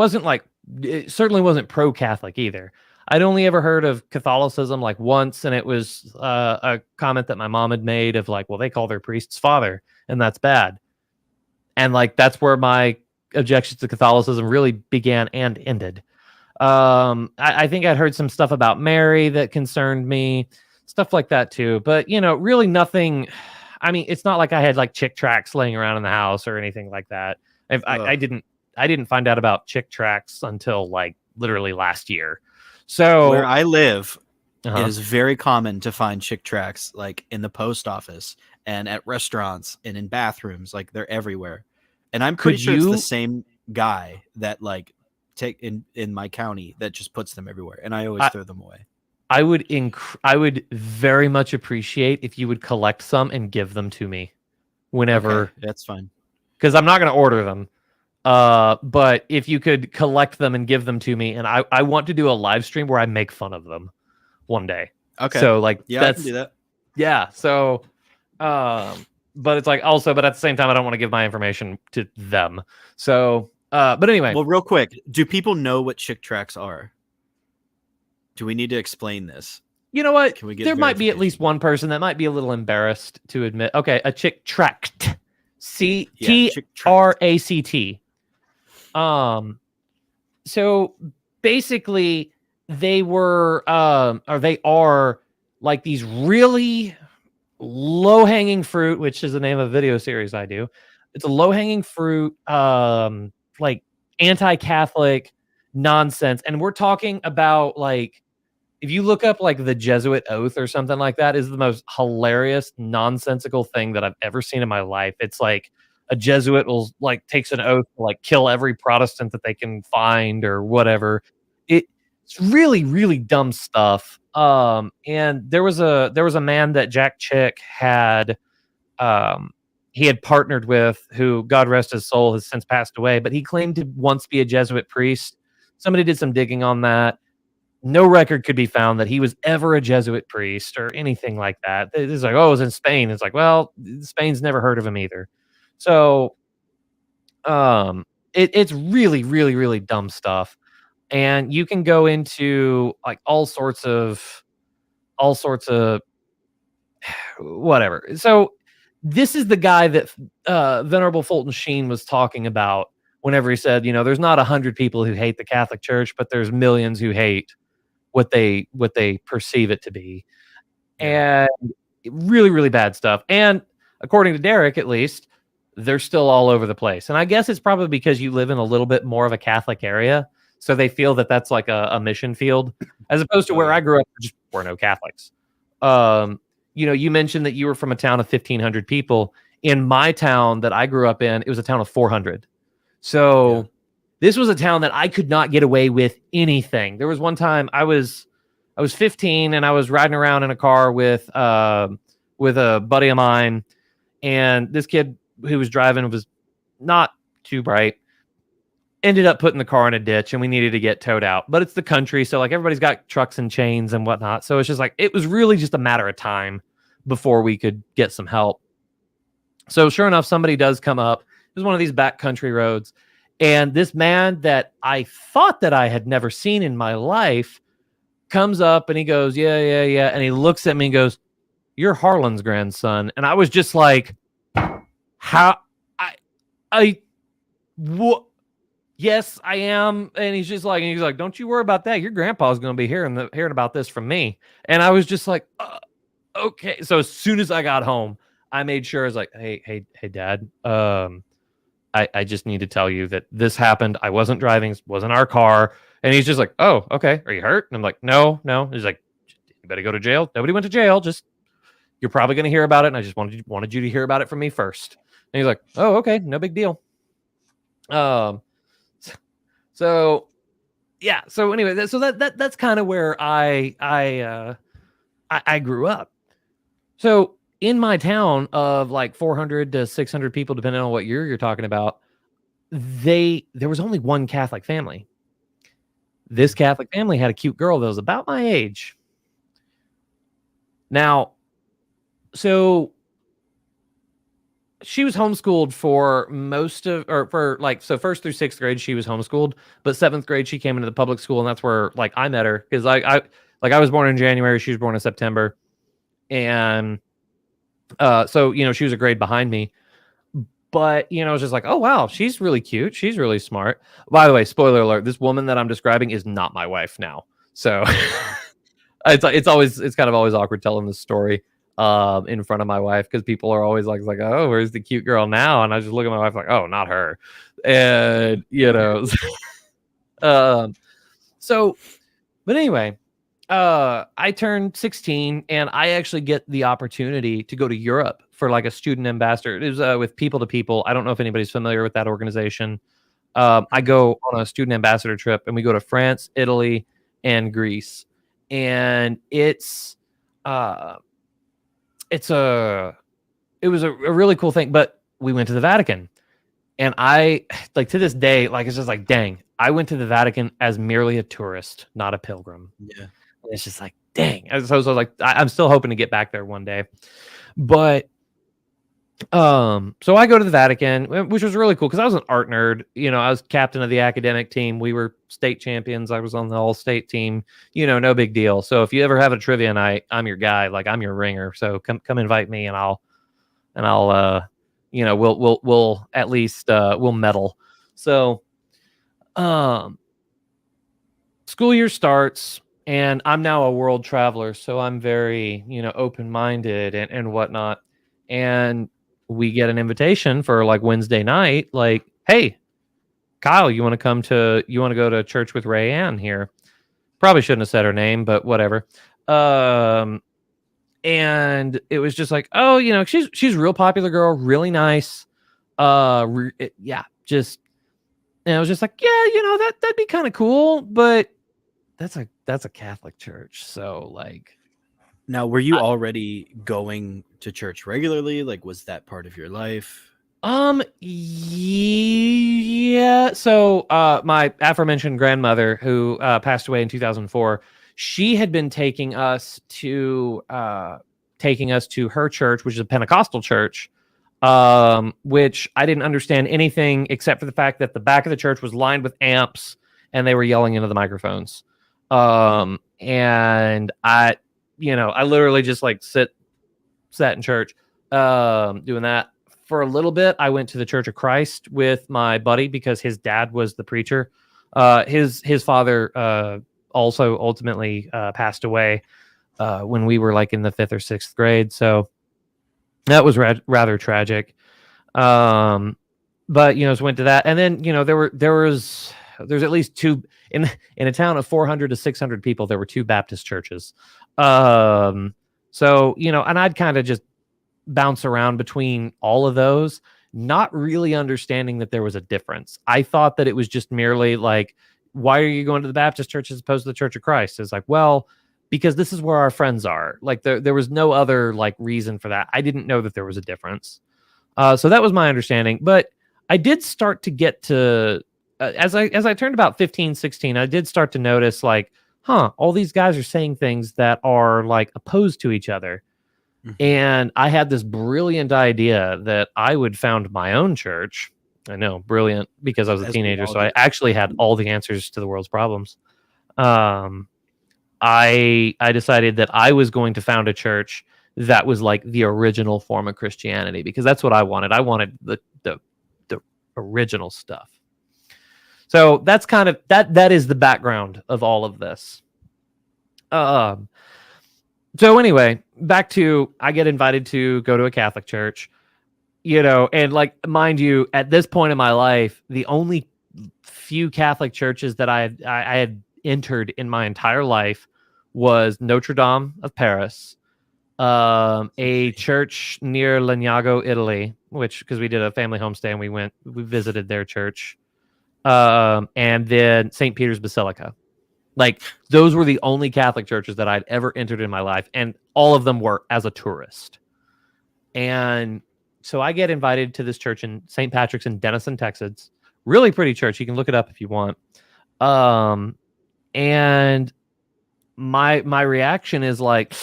certainly wasn't pro-Catholic either. I'd only ever heard of Catholicism like once, and it was a comment that my mom had made of like, well, they call their priests father, and that's bad. And like that's where my objections to Catholicism really began and ended. I think I'd heard some stuff about Mary that concerned me, stuff like that too. But really nothing. I mean, it's not like I had like Chick tracts laying around in the house or anything like that. I didn't find out about Chick tracts until like literally last year. So Where I live, uh-huh. it is very common to find chick tracts like in the post office and at restaurants and in bathrooms. Like they're everywhere. And I'm pretty sure it's the same guy that like take in my county that just puts them everywhere, and I always throw them away. I would very much appreciate if you would collect some and give them to me whenever. Okay, that's fine. Because I'm not going to order them. But if you could collect them and give them to me, and I want to do a live stream where I make fun of them one day. Okay. So like yeah, I can do that. Yeah. So, but it's like also, but at the same time, I don't want to give my information to them. So, but anyway. Well, real quick, do people know what chick tracts are? Do we need to explain this? You know what? Can we get there might be at least one person that might be a little embarrassed to admit. Okay, a chick tract. CTRACT. So basically they were or they are like these really low-hanging fruit, which is the name of a video series I do. It's a low-hanging fruit like anti-Catholic nonsense. And we're talking about like if you look up like the Jesuit oath or something like that, is the most hilarious, nonsensical thing that I've ever seen in my life. It's like a Jesuit will like takes an oath to like kill every Protestant that they can find or whatever. It's really, really dumb stuff. And there was a man that Jack Chick had he had partnered with, who God rest his soul has since passed away, but he claimed to once be a Jesuit priest. Somebody did some digging on that. No record could be found that he was ever a Jesuit priest or anything like that. It's like, oh, it was in Spain. It's like, well, Spain's never heard of him either. So, it's really, really, really dumb stuff. And you can go into like all sorts of whatever. So this is the guy that Venerable Fulton Sheen was talking about whenever he said, there's not 100 people who hate the Catholic Church, but there's millions who hate what they perceive it to be. And really, really bad stuff. And according to Derek, at least, they're still all over the place. And I guess it's probably because you live in a little bit more of a Catholic area, so they feel that that's like a mission field, as opposed to where I grew up, there just were no Catholics. You mentioned that you were from a town of 1,500 people. In my town that I grew up in, it was a town of 400. So this was a town that I could not get away with anything. There was one time I was 15 and I was riding around in a car with a buddy of mine, and this kid who was driving was not too bright. Ended up putting the car in a ditch, and we needed to get towed out. But it's the country, so like everybody's got trucks and chains and whatnot. So it's just like it was really just a matter of time before we could get some help. So sure enough, somebody does come up. It was one of these backcountry roads. And this man that I thought that I had never seen in my life comes up and he goes, yeah, yeah, yeah. And he looks at me and goes, you're Harlan's grandson. And I was just like, how? What? Yes, I am. And he's like, don't you worry about that. Your grandpa's going to be hearing about this from me. And I was just like, okay. So as soon as I got home, I made sure I was like, hey, Dad. I just need to tell you that this happened. I wasn't driving. It wasn't our car. And he's just like, oh, okay. Are you hurt? And I'm like, no. He's like, anybody go to jail? Nobody went to jail. Just, you're probably going to hear about it. And I just wanted you to hear about it from me first. And he's like, oh, okay. No big deal. So yeah. So anyway, so that's kind of where I grew up. So in my town of like 400 to 600 people, depending on what year you're talking about, there was only one Catholic family. This Catholic family had a cute girl that was about my age. Now, so she was homeschooled for first through sixth grade, she was homeschooled, but seventh grade, she came into the public school, and that's where like I met her. Cause I was born in January. She was born in September. And, so, she was a grade behind me, but, it was just like, oh, wow, she's really cute. She's really smart. By the way, spoiler alert, this woman that I'm describing is not my wife now. So it's kind of always awkward telling this story in front of my wife, because people are always like, oh, where's the cute girl now? And I just look at my wife like, oh, not her. And so, but anyway, I turned 16 and I actually get the opportunity to go to Europe for like a student ambassador. It was with People to People. I don't know if anybody's familiar with that organization. I go on a student ambassador trip, and we go to France, Italy, and Greece. And it was a really cool thing, but we went to the Vatican, and I, like, to this day, like, it's just like, dang, I went to the Vatican as merely a tourist, not a pilgrim. Yeah. And it's just like, dang. So I was like, I'm still hoping to get back there one day. But so I go to the Vatican, which was really cool because I was an art nerd. I was captain of the academic team. We were state champions. I was on the all-state team. No big deal. So if you ever have a trivia night, I'm your guy. Like, I'm your ringer. So come invite me, and I'll we'll at least we'll medal. So school year starts, and I'm now a world traveler, so I'm very open-minded and whatnot. And we get an invitation for like Wednesday night, like, hey, Kyle, you want to go to church with Ray Ann here? Probably shouldn't have said her name, but whatever. And it was just like, oh, she's a real popular girl, really nice. Yeah, just, and I was just like, yeah, that'd be kind of cool, but that's a Catholic church, so like. Now, were you already going to church regularly? Like, was that part of your life? Yeah. So, my aforementioned grandmother, who passed away in 2004, she had been taking us to her church, which is a Pentecostal church, which I didn't understand anything except for the fact that the back of the church was lined with amps and they were yelling into the microphones. And I literally just like sat in church, doing that for a little bit. I went to the Church of Christ with my buddy because his dad was the preacher. His father, also ultimately, passed away, when we were like in the 5th or 6th grade. So that was rather tragic. But, so went to that. And then, there's at least two in a town of 400 to 600 people. There were 2 Baptist churches. So, and I'd kind of just bounce around between all of those, not really understanding that there was a difference. I thought that it was just merely like, why are you going to the Baptist church as opposed to the Church of Christ? It's like, well, because this is where our friends are. Like, there was no other like reason for that. I didn't know that there was a difference. So that was my understanding, but I did start to get to, as I turned about 15, 16, I did start to notice like, all these guys are saying things that are like opposed to each other. And I had this brilliant idea that I would found my own church. I know, brilliant, because I was a As we teenager, all so I do. actually had all the answers to the world's problems. Um, I decided that I was going to found a church that was like the original form of Christianity, because that's what I wanted. I wanted the original stuff. So that's kind of that is the background of all of this. So anyway, back to, I get invited to go to a Catholic church, and like, mind you, at this point in my life, the only few Catholic churches that I had entered in my entire life was Notre Dame of Paris, a church near Legnago, Italy, which, because we did a family homestay and we visited their church, and then St. Peter's Basilica. Like, those were the only Catholic churches that I'd ever entered in my life, and all of them were as a tourist. And so I get invited to this church in St. Patrick's in Denison, Texas. Really pretty church. You can look it up if you want. And my reaction is like,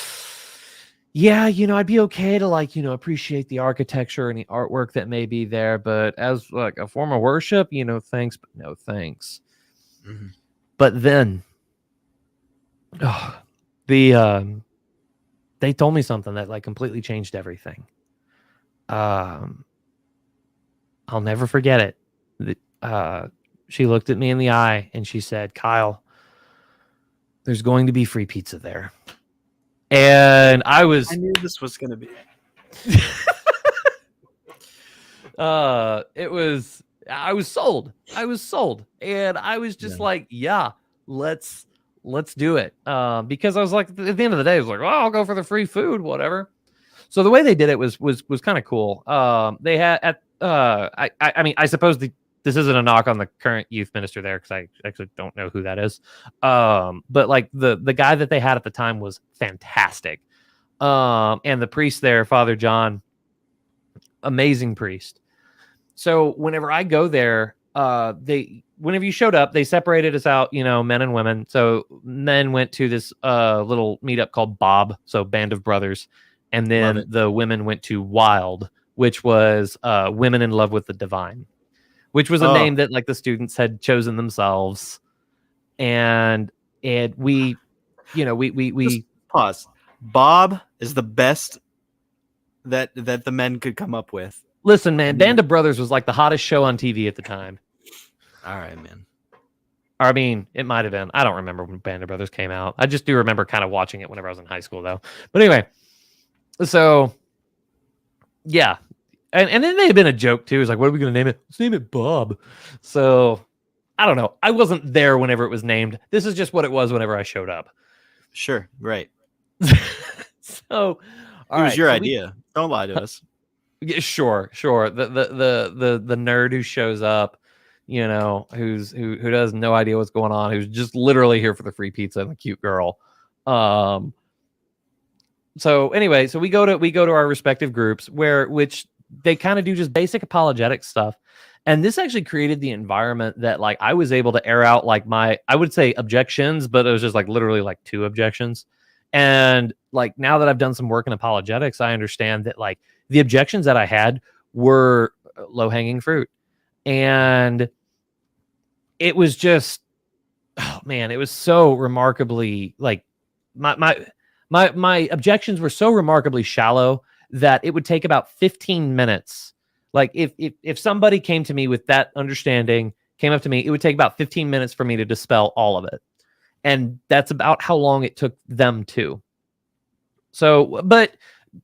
yeah, I'd be okay to, like, appreciate the architecture and the artwork that may be there, but as like a form of worship, thanks, but no thanks. Mm-hmm. But then they told me something that like completely changed everything. I'll never forget it. She looked at me in the eye and she said, "Kyle, there's going to be free pizza there." And I knew this was going to be. I was sold. And I was just like, yeah, let's do it. Because I was like, at the end of the day, I was like, well, I'll go for the free food, whatever. So the way they did it was kind of cool. They had I mean, I suppose this isn't a knock on the current youth minister there, because I actually don't know who that is. But like the guy that they had at the time was fantastic. And the priest there, Father John, amazing priest. So whenever I go there, whenever you showed up, they separated us out, men and women. So men went to this little meetup called Bob, so Band of Brothers, and then the women went to Wild, which was Women in Love with the Divine, which was a name that like the students had chosen themselves. And we Just pause. Bob is the best that the men could come up with. Listen, man, Band of Brothers was like the hottest show on TV at the time. All right, man. I mean, it might have been. I don't remember when Band of Brothers came out. I just do remember kind of watching it whenever I was in high school, though. But anyway, so yeah. And it may have been a joke, too. It's like, what are we going to name it? Let's name it Bob. So I don't know. I wasn't there whenever it was named. This is just what it was whenever I showed up. Sure. Right. So it was your idea. Don't lie to us. Yeah, sure. The nerd who shows up, who has no idea what's going on, who's just literally here for the free pizza and the cute girl. So anyway, so we go to our respective groups which they kind of do just basic apologetic stuff. And this actually created the environment that like I was able to air out like I would say objections, but it was just like literally like 2 objections. And like now that I've done some work in apologetics, I understand that like the objections that I had were low-hanging fruit. And it was just, oh man, it was so remarkably like my objections were so remarkably shallow that it would take about 15 minutes. Like if somebody came to me with that understanding, came up to me, it would take about 15 minutes for me to dispel all of it. And that's about how long it took them to. So, but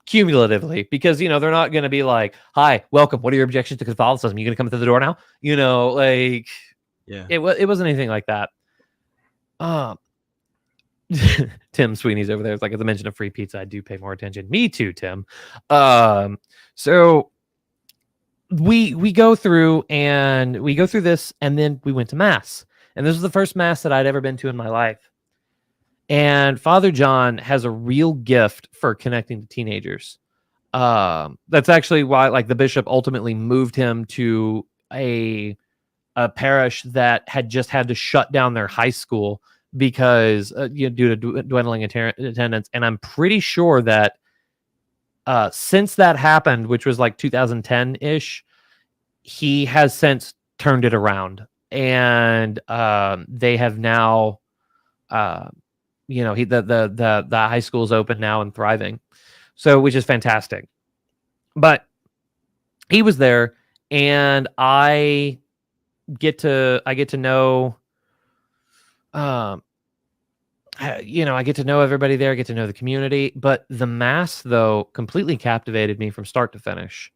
cumulatively, because, they're not going to be like, hi, welcome. What are your objections to Catholicism? You going to come through the door now? Like, yeah, it wasn't anything like that. Tim Sweeney's over there. It's like, at the mention of free pizza, I do pay more attention. Me too, Tim. So we go through this, and then we went to Mass. And this was the first Mass that I'd ever been to in my life. And Father John has a real gift for connecting to teenagers. That's actually why, like, the bishop ultimately moved him to a parish that had just had to shut down their high school because due to dwindling attendance. And I'm pretty sure that Since that happened, which was like 2010-ish, he has since turned it around, and they have now, the high school is open now and thriving, so which is fantastic. But he was there, and I get to know, um, I get to know everybody there, get to know the community. But the mass, though, completely captivated me from start to finish,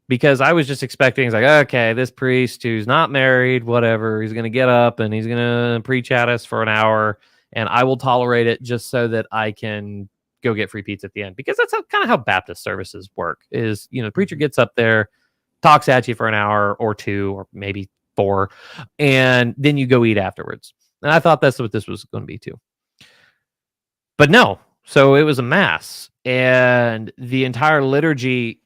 because I was just expecting, it's like, okay, this priest who's not married, whatever, he's going to get up and he's going to preach at us for an hour, and I will tolerate it just so that I can go get free pizza at the end, because that's kind of how Baptist services work. Is, the preacher gets up there, talks at you for an hour or two or maybe 4, and then you go eat afterwards. And I thought that's what this was going to be too. But no, so it was a mass, and the entire liturgy,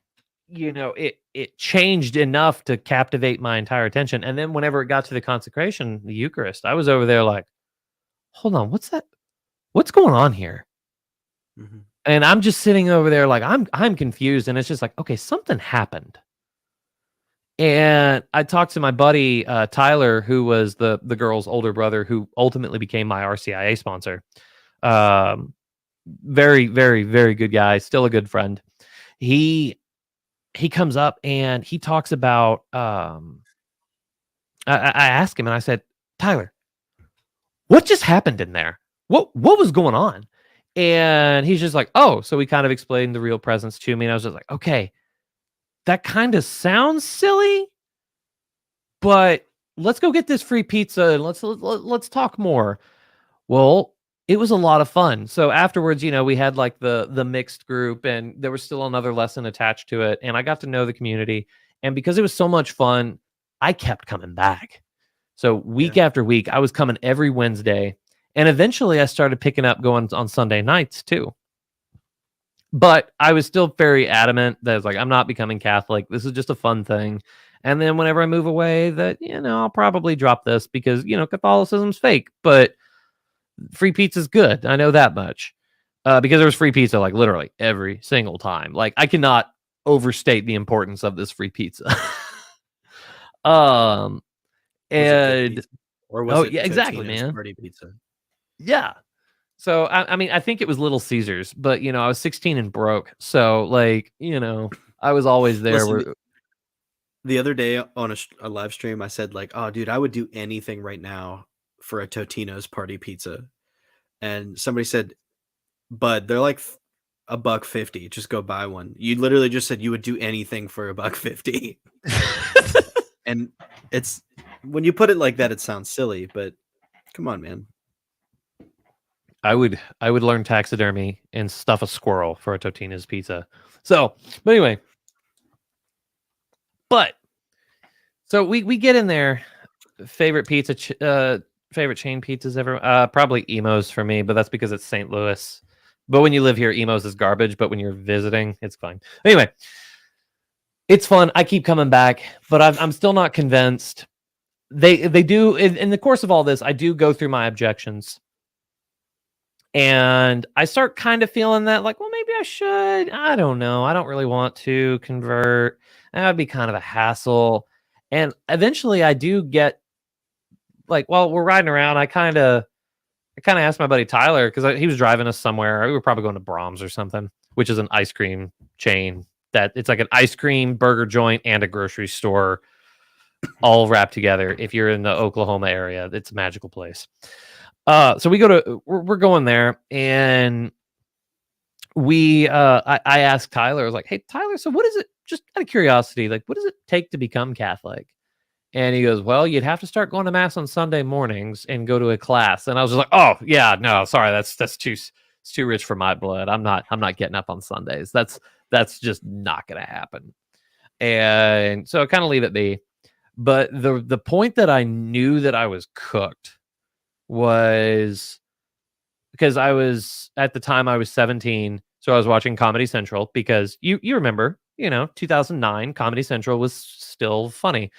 it changed enough to captivate my entire attention. And then whenever it got to the consecration, the Eucharist, I was over there like, hold on, what's that? What's going on here? Mm-hmm. And I'm just sitting over there like I'm confused, and it's just like, okay, something happened. And I talked to my buddy Tyler, who was the girl's older brother, who ultimately became my RCIA sponsor. Very, very, very good guy, still a good friend. He comes up and he talks about, I asked him and I said, Tyler, what just happened in there? What was going on? And he's just like, oh, so he kind of explained the real presence to me. And I was just like, okay, that kind of sounds silly, but let's go get this free pizza and let's talk more. Well, it was a lot of fun. So afterwards, we had like the mixed group, and there was still another lesson attached to it, and I got to know the community. And because it was so much fun, I kept coming back. So week after week, I was coming every Wednesday, and eventually I started picking up going on Sunday nights too. But I was still very adamant that it's like, I'm not becoming Catholic. This is just a fun thing. And then whenever I move away, that, I'll probably drop this because, Catholicism's fake, but free pizza's good. I know that much. Because there was free pizza like literally every single time. Like, I cannot overstate the importance of this free pizza. Was and pizza? Or was it exactly, Totino's man. party pizza? Yeah. So I mean, I think it was Little Caesars, but I was 16 and broke, so like, I was always there. Listen, the other day on a live stream, I said like, "Oh, dude, I would do anything right now for a Totino's party pizza," and somebody said, "Bud, they're like $1.50. Just go buy one." You literally just said you would do anything for $1.50, and it's when you put it like that, it sounds silly, but come on, man. I would learn taxidermy and stuff a squirrel for a Totino's pizza. So, but anyway, so we get in there. Favorite pizza, favorite chain pizzas ever? Probably Emo's for me, but that's because it's St. Louis. But when you live here, Emo's is garbage. But when you're visiting, it's fine. Anyway, it's fun. I keep coming back, but I'm still not convinced. They do in the course of all this. I do go through my objections. And I start kind of feeling that, like, well, maybe I should. I don't know. I don't really want to convert. That would be kind of a hassle. And eventually I do get, like, while we're riding around, I kind of asked my buddy Tyler, because he was driving us somewhere. We were probably going to Brahms or something, which is an ice cream chain that it's like an ice cream burger joint and a grocery store all wrapped together. If you're in the Oklahoma area, it's a magical place. So we're going there, and I asked Tyler, I was like, hey, Tyler, so what is it, just out of curiosity, like, what does it take to become Catholic? And he goes, well, you'd have to start going to mass on Sunday mornings and go to a class. And I was just like, oh yeah, no, sorry. That's it's too rich for my blood. I'm not getting up on Sundays. That's just not going to happen. And so I kind of leave it be. But the point that I knew that I was cooked was because I was, at the time I was 17, so I was watching Comedy Central, because you remember, 2009 Comedy Central was still funny.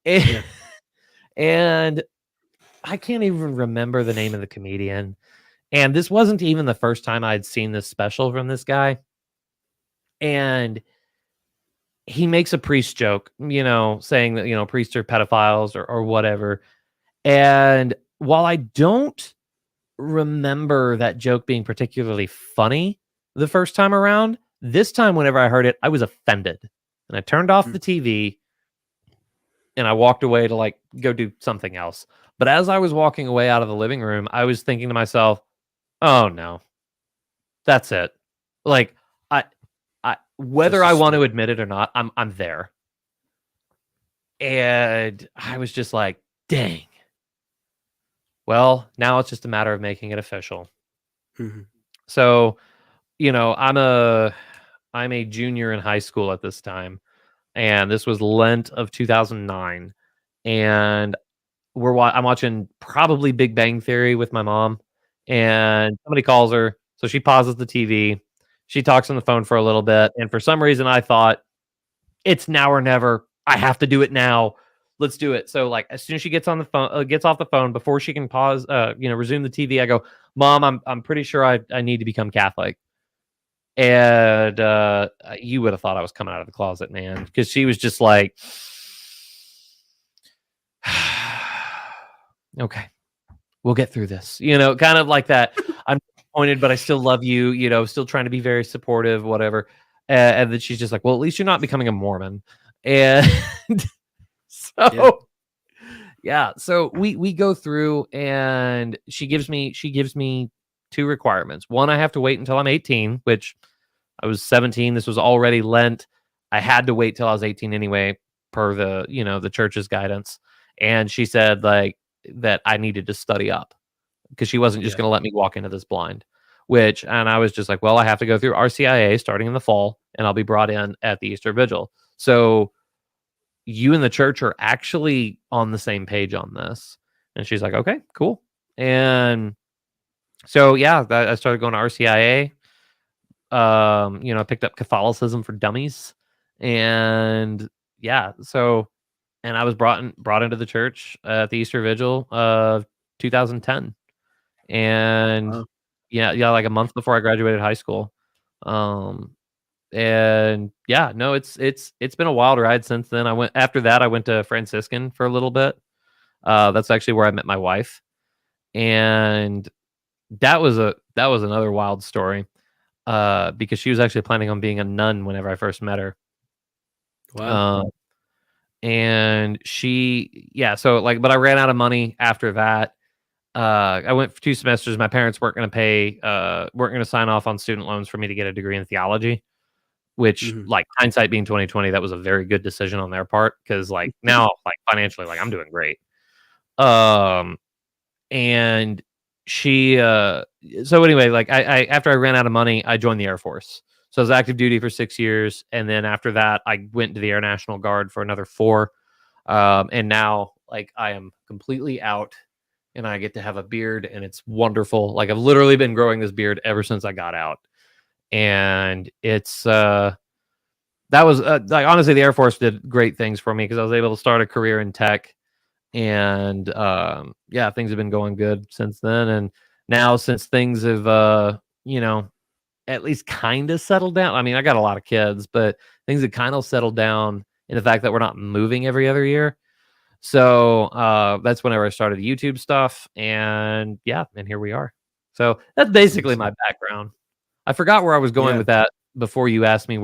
And, and I can't even remember the name of the comedian. And this wasn't even the first time I'd seen this special from this guy. And he makes a priest joke, saying that, priests are pedophiles or whatever. And while I don't remember that joke being particularly funny the first time around, this time, whenever I heard it, I was offended. And I turned off the TV and I walked away to like go do something else. But as I was walking away out of the living room, I was thinking to myself, oh no, that's it. Like, whether I want to admit it or not, I'm there. And I was just like, dang. Well, now it's just a matter of making it official. Mm-hmm. So, I'm a junior in high school at this time, and this was Lent of 2009, and I'm watching probably Big Bang Theory with my mom, and somebody calls her, so she pauses the TV. She talks on the phone for a little bit, and for some reason, I thought it's now or never. I have to do it now. Let's do it. So, like, as soon as she gets on the phone, gets off the phone, before she can pause, resume the TV, I go, "Mom, I'm pretty sure I need to become Catholic." And you would have thought I was coming out of the closet, man, because she was just like, okay, we'll get through this, kind of like that. I'm disappointed, but I still love you, still trying to be very supportive, whatever. And then she's just like, well, at least you're not becoming a Mormon. And so, yeah, so we go through, and she gives me two requirements. One, I have to wait until I'm 18, which I was 17. This was already Lent. I had to wait till I was 18 anyway, per the church's guidance. And she said like that I needed to study up because she wasn't just going to let me walk into this blind. And I was just like, well, I have to go through RCIA starting in the fall, and I'll be brought in at the Easter Vigil. So you and the church are actually on the same page on this. And she's like, okay, cool. And so, yeah, I started going to RCIA. I picked up Catholicism for Dummies, and yeah, so, and I was brought into the church at the Easter Vigil of 2010, and yeah, like a month before I graduated high school. And yeah, no, it's been a wild ride since then. After that, I went to Franciscan for a little bit. That's actually where I met my wife, and that was another wild story. Because she was actually planning on being a nun whenever I first met her. Wow. And but I ran out of money after that. I went for 2 semesters. My parents weren't going to sign off on student loans for me to get a degree in theology, which, like, hindsight being 2020, that was a very good decision on their part. Cause like now, like, financially, like, I'm doing great. And so anyway, like I after I ran out of money, I joined the Air Force. So I was active duty for 6 years, and then after that, I went to the Air National Guard for another 4. And now, like, I am completely out, and I get to have a beard, and it's wonderful. Like, I've literally been growing this beard ever since I got out, and it's that was like, honestly, the Air Force did great things for me because I was able to start a career in tech. And things have been going good since then. And now, since things have at least kind of settled down. I mean, I got a lot of kids, but things have kind of settled down in the fact that we're not moving every other year. So that's whenever I started the YouTube stuff, and here we are. So that's basically my background. I forgot where I was going with that before you asked me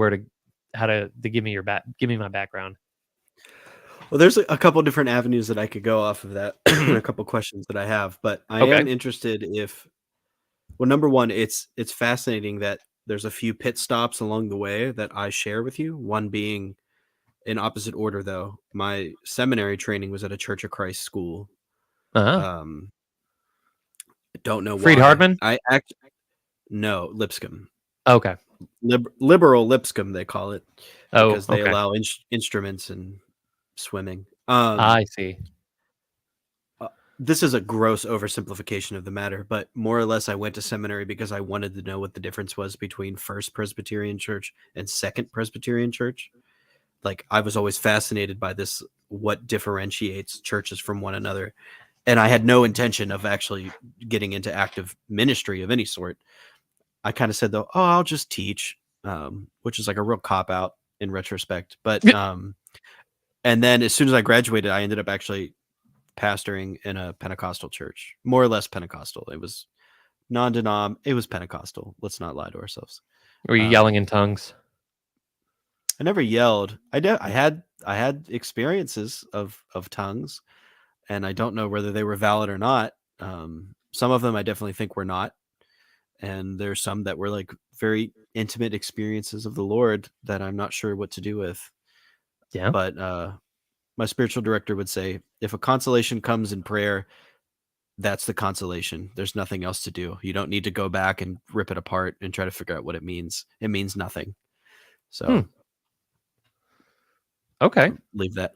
how to give me my background. Well, there's a couple different avenues that I could go off of that, and a couple questions that I have, but I am interested well, number one, it's fascinating that there's a few pit stops along the way that I share with you. One being in opposite order, though. My seminary training was at a Church of Christ school. Don't know Freed why. Hardman? No, Lipscomb. Okay. Liberal Lipscomb, they call it, because they okay. allow instruments and swimming. I see. This is a gross oversimplification of the matter, but more or less I went to seminary because I wanted to know what the difference was between First Presbyterian Church and Second Presbyterian Church. Like, I was always fascinated by this, what differentiates churches from one another. And I had no intention of actually getting into active ministry of any sort. I kind of said, though, I'll just teach. which is like a real cop out in retrospect. But and then as soon as I graduated, I ended up actually pastoring in a Pentecostal church, more or less Pentecostal. It was non-denom. It was Pentecostal. Let's not lie to ourselves. Were you yelling in tongues? I never yelled. I had experiences of tongues, and I don't know whether they were valid or not. Some of them I definitely think were not, and there's some that were like very intimate experiences of the Lord that I'm not sure what to do with. Yeah. But my spiritual director would say, if a consolation comes in prayer, that's the consolation. There's nothing else to do. You don't need to go back and rip it apart and try to figure out what it means. It means nothing. So okay,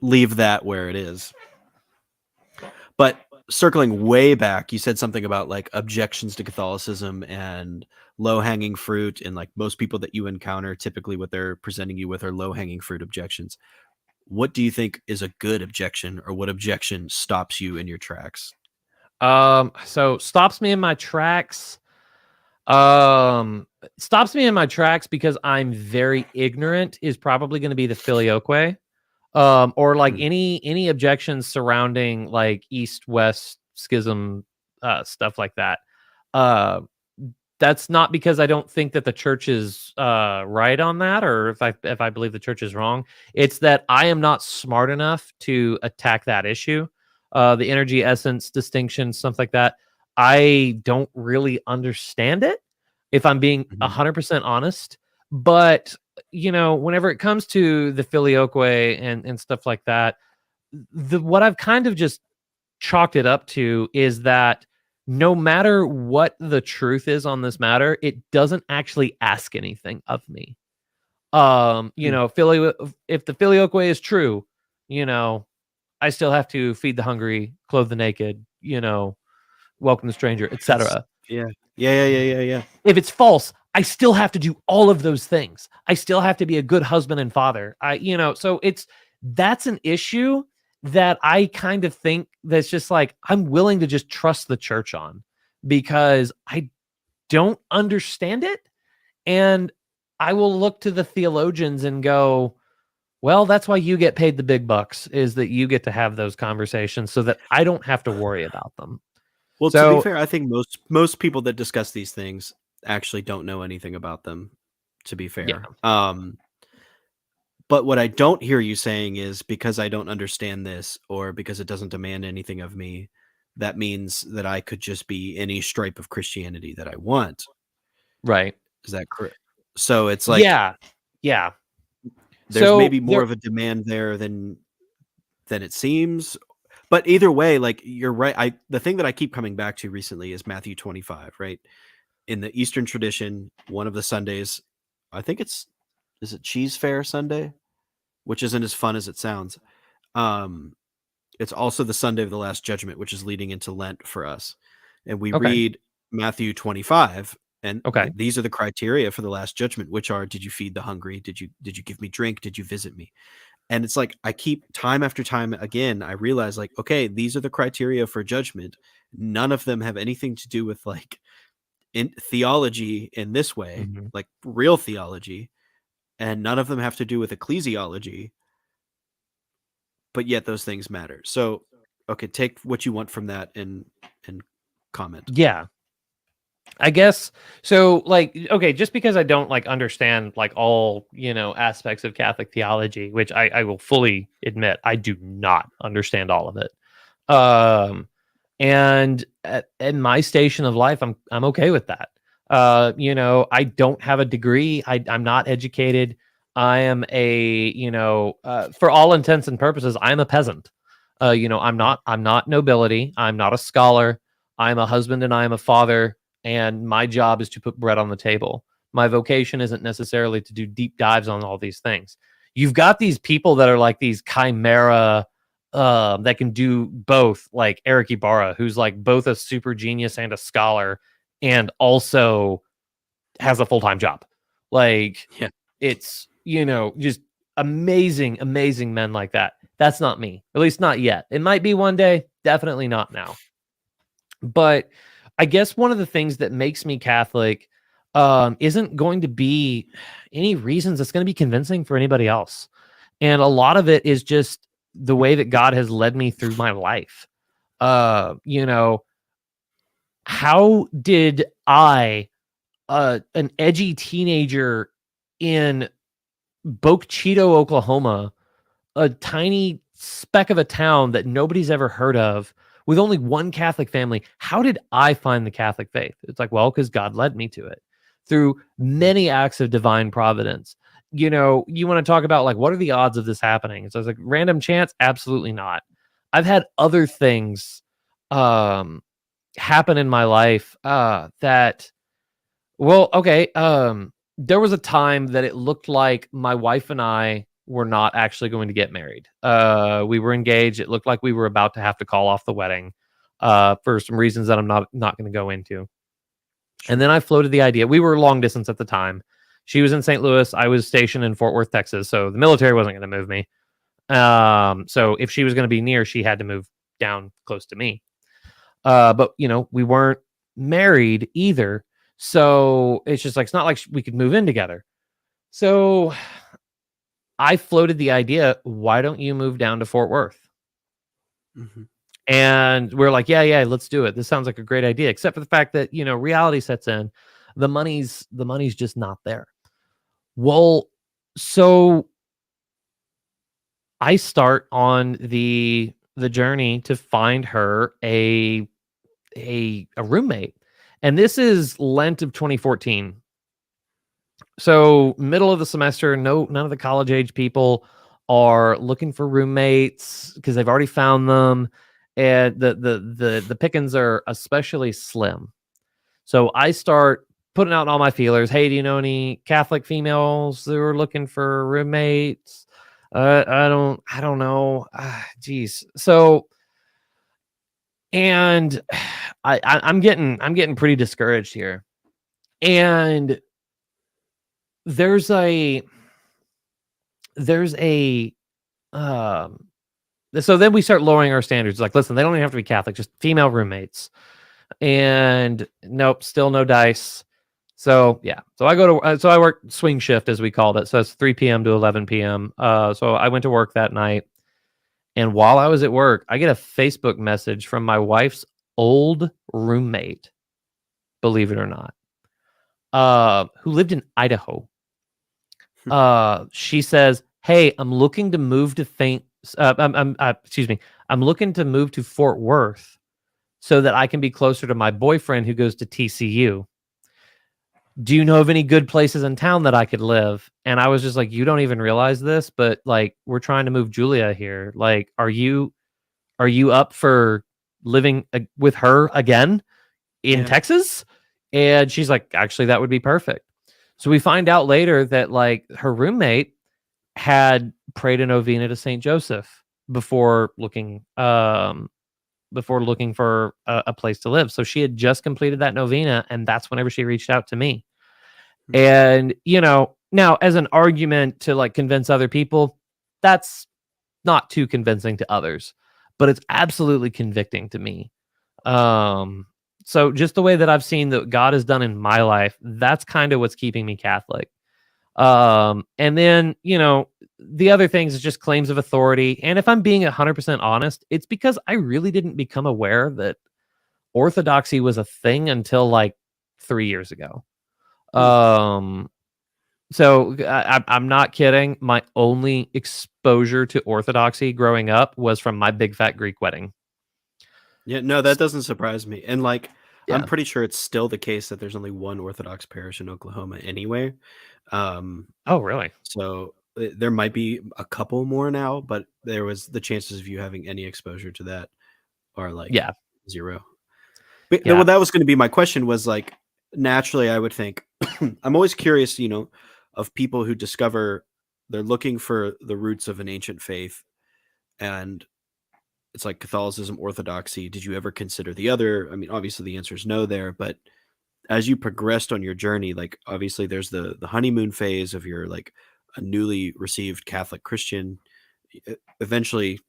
leave that where it is. But circling way back, you said something about like objections to Catholicism and low-hanging fruit, and like most people that you encounter, typically what they're presenting you with are low-hanging fruit objections. What do you think is a good objection, or what objection stops you in your tracks? So stops me in my tracks. Stops me in my tracks because I'm very ignorant is probably going to be the filioque. Or like any objections surrounding like East-West schism, stuff like that. That's not because I don't think that the church is right on that, or if I believe the church is wrong. It's that I am not smart enough to attack that issue. The energy essence distinction, stuff like that. I don't really understand it, if I'm being 100% honest. But whenever it comes to the filioque and stuff like that, what I've kind of just chalked it up to is that no matter what the truth is on this matter, it doesn't actually ask anything of me. If the filioque is true, I still have to feed the hungry, clothe the naked, welcome the stranger, etc. Yeah. If it's false, I still have to do all of those things. I still have to be a good husband and father. So that's an issue that I kind of think that's just like, I'm willing to just trust the church on, because I don't understand it. And I will look to the theologians and go, well, that's why you get paid the big bucks, is that you get to have those conversations so that I don't have to worry about them. Well, to be fair, I think most people that discuss these things actually don't know anything about them, to be fair. Yeah. But what I don't hear you saying is, because I don't understand this, or because it doesn't demand anything of me, that means that I could just be any stripe of Christianity that I want. Right. Is that correct? So it's like, yeah. There's maybe more of a demand there than it seems. But either way, like, you're right. The thing that I keep coming back to recently is Matthew 25, right? In the Eastern tradition, one of the Sundays, I think is it Cheese Fair Sunday, which isn't as fun as it sounds. It's also the Sunday of the Last Judgment, which is leading into Lent for us. And we read Matthew 25, and these are the criteria for the Last Judgment, which are: did you feed the hungry? Did you give me drink? Did you visit me? And it's like, I keep time after time again, I realize, like, okay, these are the criteria for judgment. None of them have anything to do with like in theology in this way, like real theology, and none of them have to do with ecclesiology. But yet those things matter. So, okay, take what you want from that and comment. Yeah. I guess so. Like, okay, just because I don't like understand like all aspects of Catholic theology, which I will fully admit I do not understand all of it. And in my station of life, I'm okay with that. I don't have a degree. I'm not educated. I am for all intents and purposes, I'm a peasant. I'm not nobility. I'm not a scholar. I'm a husband and I'm a father. And my job is to put bread on the table. My vocation isn't necessarily to do deep dives on all these things. You've got these people that are like these chimera that can do both, like Eric Ibarra, who's like both a super genius and a scholar, and also has a full-time job. Like, it's just amazing men like that. That's not me, at least not yet. It might be one day, definitely not now. But I guess one of the things that makes me Catholic isn't going to be any reasons that's going to be convincing for anybody else. And a lot of it is just the way that God has led me through my life. You know, how did I, an edgy teenager in Boca Chica, Oklahoma, a tiny speck of a town that nobody's ever heard of, with only one Catholic family, how did I find the Catholic faith? It's like, well, because God led me to it through many acts of divine providence. You know, you want to talk about like, what are the odds of this happening? So it's like random chance? Absolutely not. I've had other things happen in my life that, well, okay. There was a time that it looked like my wife and I were not actually going to get married. We were engaged. It looked like we were about to have to call off the wedding for some reasons that I'm not going to go into. And then I floated the idea. We were long distance at the time. She was in St. Louis. I was stationed in Fort Worth, Texas. So the military wasn't going to move me. So if she was going to be near, she had to move down close to me. But you know, we weren't married either. So it's just like, it's not like we could move in together. So I floated the idea, why don't you move down to Fort Worth? Mm-hmm. And we're like, yeah, let's do it. This sounds like a great idea, except for the fact that, you know, reality sets in. The money's just not there. Well, so I start on the journey to find her a roommate. And this is Lent of 2014. So middle of the semester, none of the college age people are looking for roommates because they've already found them, and the pickings are especially slim. So I start putting out all my feelers. Hey, do you know any Catholic females who are looking for roommates? I don't know. Geez. So, and I'm getting pretty discouraged here, and there's a um so then we start lowering our standards. Like, listen, they don't even have to be Catholic, just female roommates. And nope, still no dice. So yeah, so I go to so I work swing shift as we called it. So it's 3 p.m. to 11 p.m. So I went to work that night, and while I was at work, I get a Facebook message from my wife's old roommate, believe it or not, who lived in Idaho. She says, "Hey, I'm looking to move to excuse me. I'm looking to move to Fort Worth so that I can be closer to my boyfriend who goes to TCU. Do you know of any good places in town that I could live?" And I was just like, "You don't even realize this, but like, we're trying to move Julia here. Like, are you up for living with her again in Texas?" And she's like, "Actually, that would be perfect." So we find out later that like her roommate had prayed a novena to Saint Joseph before looking for a place to live. So she had just completed that novena, and that's whenever she reached out to me. And you know, now as an argument to like convince other people, that's not too convincing to others, but it's absolutely convicting to me. So just the way that I've seen that God has done in my life, that's kind of what's keeping me Catholic. And then, you know, the other things is just claims of authority. And if I'm being 100% honest, it's because I really didn't become aware that orthodoxy was a thing until like 3 years ago. So I'm not kidding. My only exposure to orthodoxy growing up was from my big fat Greek wedding. Yeah, no, that doesn't surprise me. And like, I'm Yeah. pretty sure it's still the case that there's only one Orthodox parish in Oklahoma anyway. Oh, really? So there might be a couple more now, but there was the chances of you having any exposure to that are like Yeah. zero. But Yeah. well, that was going to be my question was like, naturally, I would think I'm always curious, you know, of people who discover they're looking for the roots of an ancient faith, and it's like Catholicism, Orthodoxy. Did you ever consider the other? I mean, obviously the answer is no there, but as you progressed on your journey, like obviously there's the honeymoon phase of your like a newly received Catholic Christian. Eventually,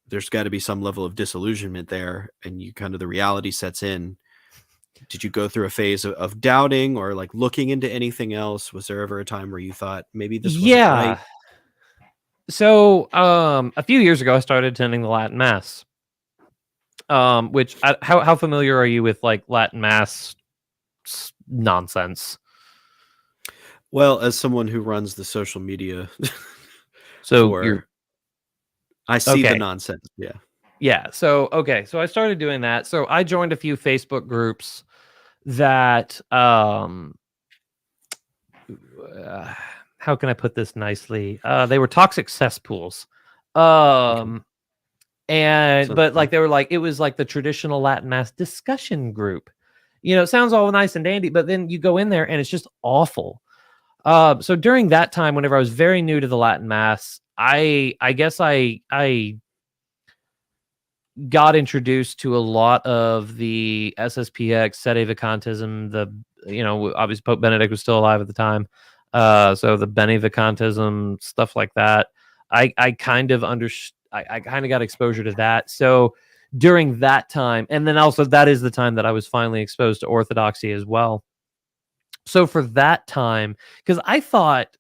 there's got to be some level of disillusionment there, and you kind of the reality sets in. did you go through a phase of doubting or like looking into anything else? Was there ever a time where you thought maybe this wasn't right? Yeah. So, a few years ago, I started attending the Latin Mass. Which how familiar are you with like Latin Mass nonsense? Well, as someone who runs the social media So you're I see the okay. nonsense. Yeah. Yeah. So okay. So I started doing that. So I joined a few Facebook groups that uh, how can I put this nicely? They were toxic cesspools. Okay. Um and Sounds but fun. like they were like it was like the traditional Latin Mass discussion group. It sounds all nice and dandy, but then you go in there and it's just awful. So during that time, whenever I was very new to the Latin Mass, I guess I got introduced to a lot of the SSPX, Sedevacantism, obviously Pope Benedict was still alive at the time. So the Benevacantism, stuff like that. I kind of I kind of got exposure to that. So during that time, and then also that is the time that I was finally exposed to Orthodoxy as well. So for that time, because I thought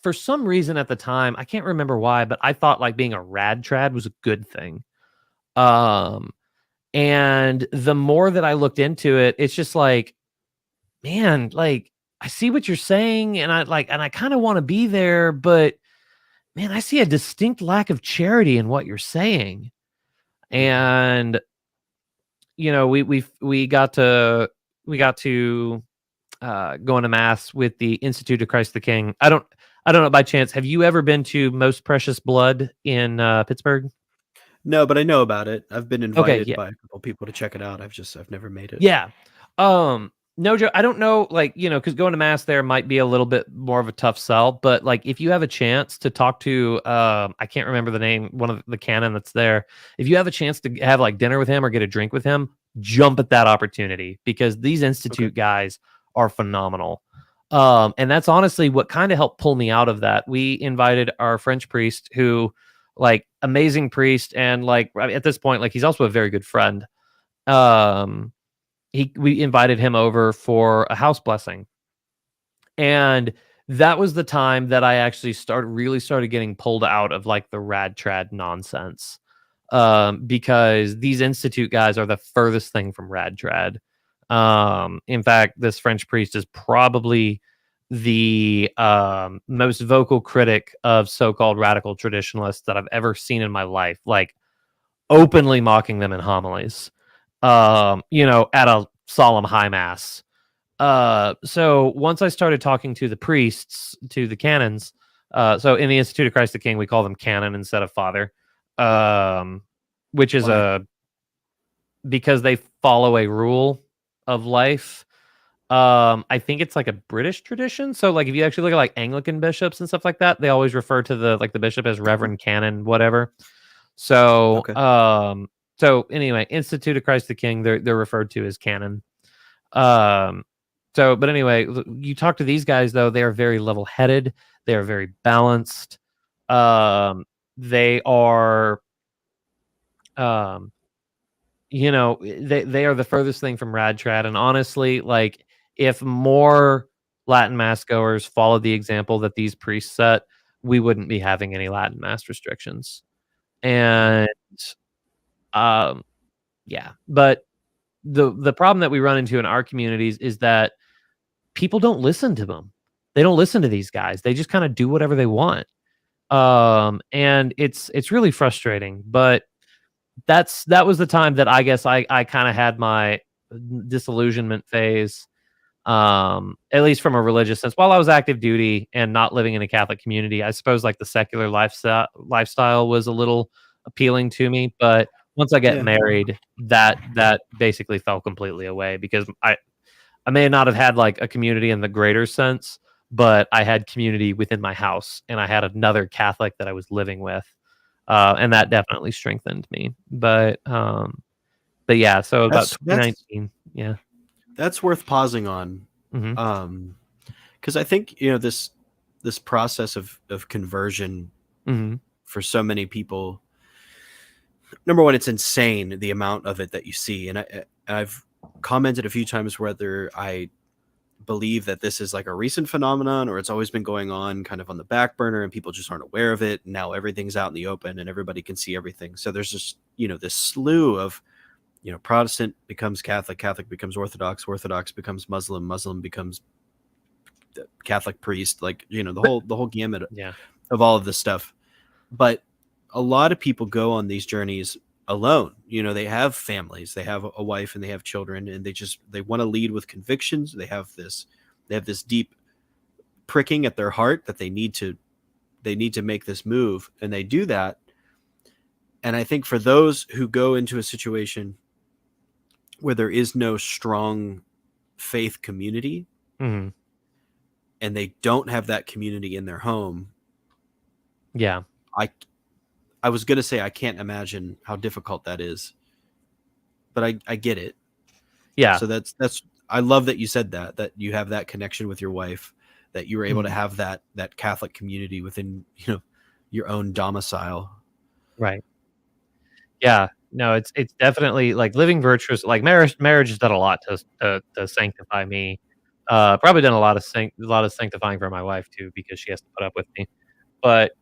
for some reason at the time, I can't remember why, but I thought like being a rad trad was a good thing. Um, and the more that I looked into it, it's just like, man, like I see what you're saying, and I kind of want to be there, but man, I see a distinct lack of charity in what you're saying. Mhm. And we got to going to mass with the Institute of Christ the King. I don't know by chance. Have you ever been to Most Precious Blood in Pittsburgh? No, but I know about it. I've been Okay, invited yeah, by a couple people to check it out. I've never made it. yeah. No joke. I don't know, like because going to mass there might be a little bit more of a tough sell. But like, if you have a chance to talk to, I can't remember the name, one of the canon that's there. If you have a chance to have like dinner with him or get a drink with him, jump at that opportunity because these Okay. institute guys are phenomenal. And that's honestly what kind of helped pull me out of that. We invited our French priest, who, like, amazing priest, and like at this point, like he's also a very good friend. Um, we invited him over for a house blessing, and that was the time that I actually started getting pulled out of like the rad trad nonsense. Because these institute guys are the furthest thing from rad trad. In fact, this French priest is probably the most vocal critic of so-called radical traditionalists that I've ever seen in my life, like openly mocking them in homilies, at a solemn high mass. So once I started talking to the priests, to the canons, so in the Institute of Christ the King, we call them canon instead of father, um, which is Why? because they follow a rule of life. I think it's like a British tradition. So like if you actually look at like Anglican bishops and stuff like that, they always refer to the bishop as Mhm. Reverend Canon, whatever. So Okay. anyway, Institute of Christ the King, they're referred to as canon. Um, but anyway, you talk to these guys though, they are very level-headed, they are very balanced. They are um, they are the furthest thing from rad trad, and honestly, like if more Latin mass goers followed the example that these priests set, we wouldn't be having any Latin mass restrictions. And um, yeah, but the problem that we run into in our communities is that people don't listen to them. They don't listen to these guys. They just kind of do whatever they want. And it's really frustrating, but that was the time that I guess I kind of had my disillusionment phase, at least from a religious sense. While I was active duty and not living in a Catholic community, I suppose like the secular lifestyle was a little appealing to me, but once I get Yeah. married, that basically fell completely away because I may not have had like a community in the greater sense, but I had community within my house, and I had another Catholic that I was living with, and that definitely strengthened me. But yeah, so about That's 2019, yeah, that's worth pausing on. hmm Um, because I think this process of conversion hmm for so many people, number one, it's insane the amount of it that you see, and I've commented a few times whether I believe that this is like a recent phenomenon or it's always been going on kind of on the back burner and people just aren't aware of it. Now everything's out in the open and everybody can see everything. So there's just, this slew of, Protestant becomes Catholic, Catholic becomes Orthodox, Orthodox becomes Muslim, Muslim becomes Catholic priest, like, the whole gamut of all of this stuff. But a lot of people go on these journeys alone. They have families, they have a wife, and they have children, and they want to lead with convictions. They have this deep pricking at their heart that they need to make this move, and they do that. And I think for those who go into a situation where there is no strong faith community, mm-hmm. and they don't have that community in their home, I was going to say I can't imagine how difficult that is, but I get it. Yeah. So that's I love that you said that you have that connection with your wife, that you were able to have that Catholic community within, your own domicile. Right. Yeah. No, it's definitely like living virtuous, like marriage has done a lot to sanctify me. Probably done a lot of sanctifying for my wife too, because she has to put up with me. But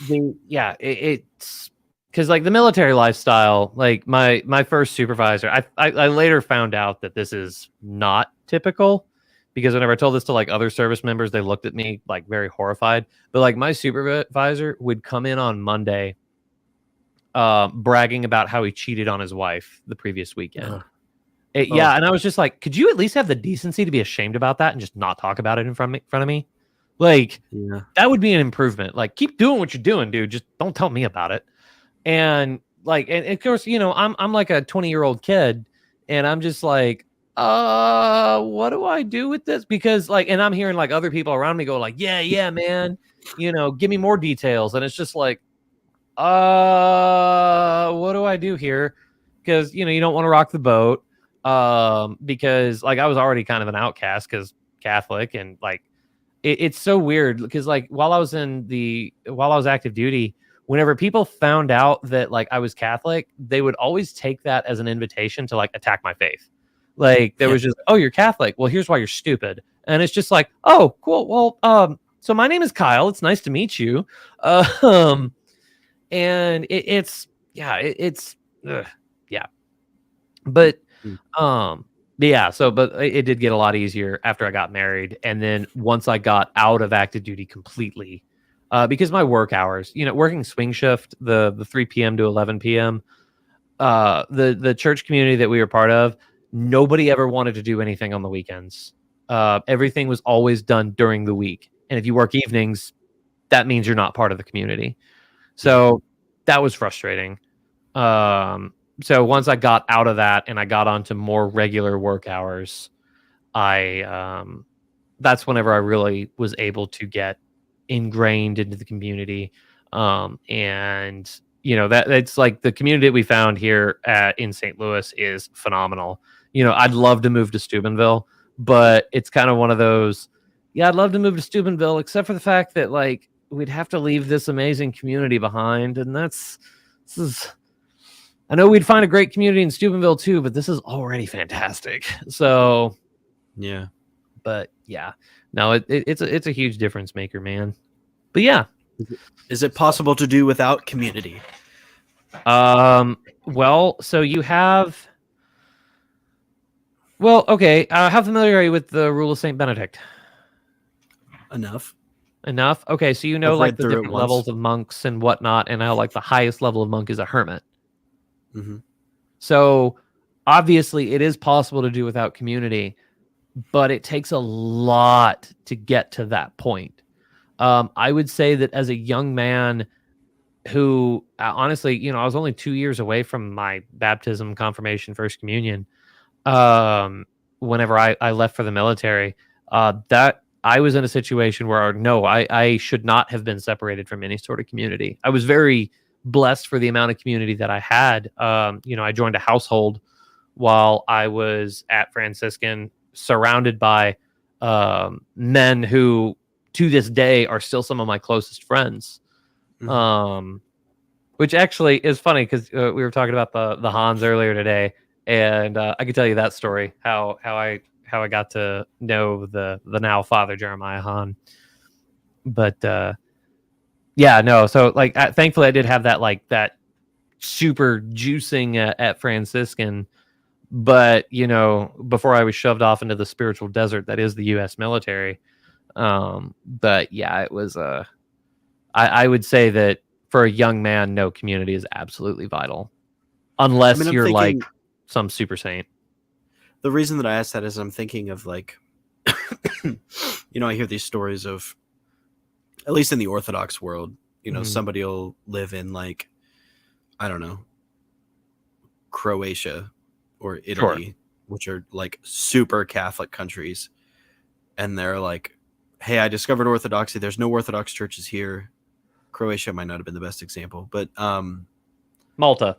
it's because like the military lifestyle, like my first supervisor, I later found out that this is not typical, because whenever I told this to like other service members, they looked at me like very horrified. But like my supervisor would come in on Monday bragging about how he cheated on his wife the previous weekend. And I was just like, could you at least have the decency to be ashamed about that and just not talk about it in front of me? Like, that would be an improvement. Like, keep doing what you're doing, dude. Just don't tell me about it. And like, and of course, I'm like a 20-year-old kid, and I'm just like, what do I do with this? Because like, and I'm hearing like other people around me go like, yeah, man, give me more details. And it's just like, what do I do here? Because, you don't want to rock the boat. Because like I was already kind of an outcast because Catholic, and like, it's so weird because like while I was active duty, whenever people found out that like I was Catholic, they would always take that as an invitation to like attack my faith. Like there was just, oh, you're Catholic. Well, here's why you're stupid. And it's just like, oh, cool. Well, so my name is Kyle. It's nice to meet you. And it's but but it did get a lot easier after I got married. And then once I got out of active duty completely, because my work hours, working swing shift, the 3 p.m. to 11 p.m., the church community that we were part of, nobody ever wanted to do anything on the weekends. Everything was always done during the week. And if you work evenings, that means you're not part of the community. So that was frustrating. So once I got out of that and I got onto more regular work hours, that's whenever I really was able to get ingrained into the community. And that it's like the community that we found here in St. Louis is phenomenal. I'd love to move to Steubenville, but it's kind of one of those, I'd love to move to Steubenville, except for the fact that like we'd have to leave this amazing community behind. And I know we'd find a great community in Steubenville too, but this is already fantastic. So, but no, it's a huge difference maker, man. But yeah, is it possible to do without community? Well, so you have. Well, okay. How familiar are you with the rule of Saint Benedict? Enough. Okay, so like the different levels of monks and whatnot, and how like the highest level of monk is a hermit. Mm-hmm. So obviously it is possible to do without community, but it takes a lot to get to that point. I would say that as a young man who honestly, I was only 2 years away from my baptism, confirmation, first communion. Whenever I left for the military, that I was in a situation where I should not have been separated from any sort of community. I was very blessed for the amount of community that I had. I joined a household while I was at Franciscan, surrounded by men who to this day are still some of my closest friends. Mm-hmm. Which actually is funny because we were talking about the Hans earlier today. and I could tell you that story how I got to know the now Father Jeremiah Hahn. But yeah, no. So like, thankfully, I did have that like that super juicing at Franciscan. But before I was shoved off into the spiritual desert that is the U.S. military. But yeah, it was. I would say that for a young man, no, community is absolutely vital, I unless mean, I'm you're like thinking some super saint. the reason that I asked that is I'm thinking of like, I hear these stories of, at least in the Orthodox world, Mhm. somebody will live in like, I don't know, Croatia or Sure. Italy, which are like super Catholic countries. And they're like, hey, I discovered Orthodoxy. There's no Orthodox churches here. Croatia might not have been the best example, but Malta.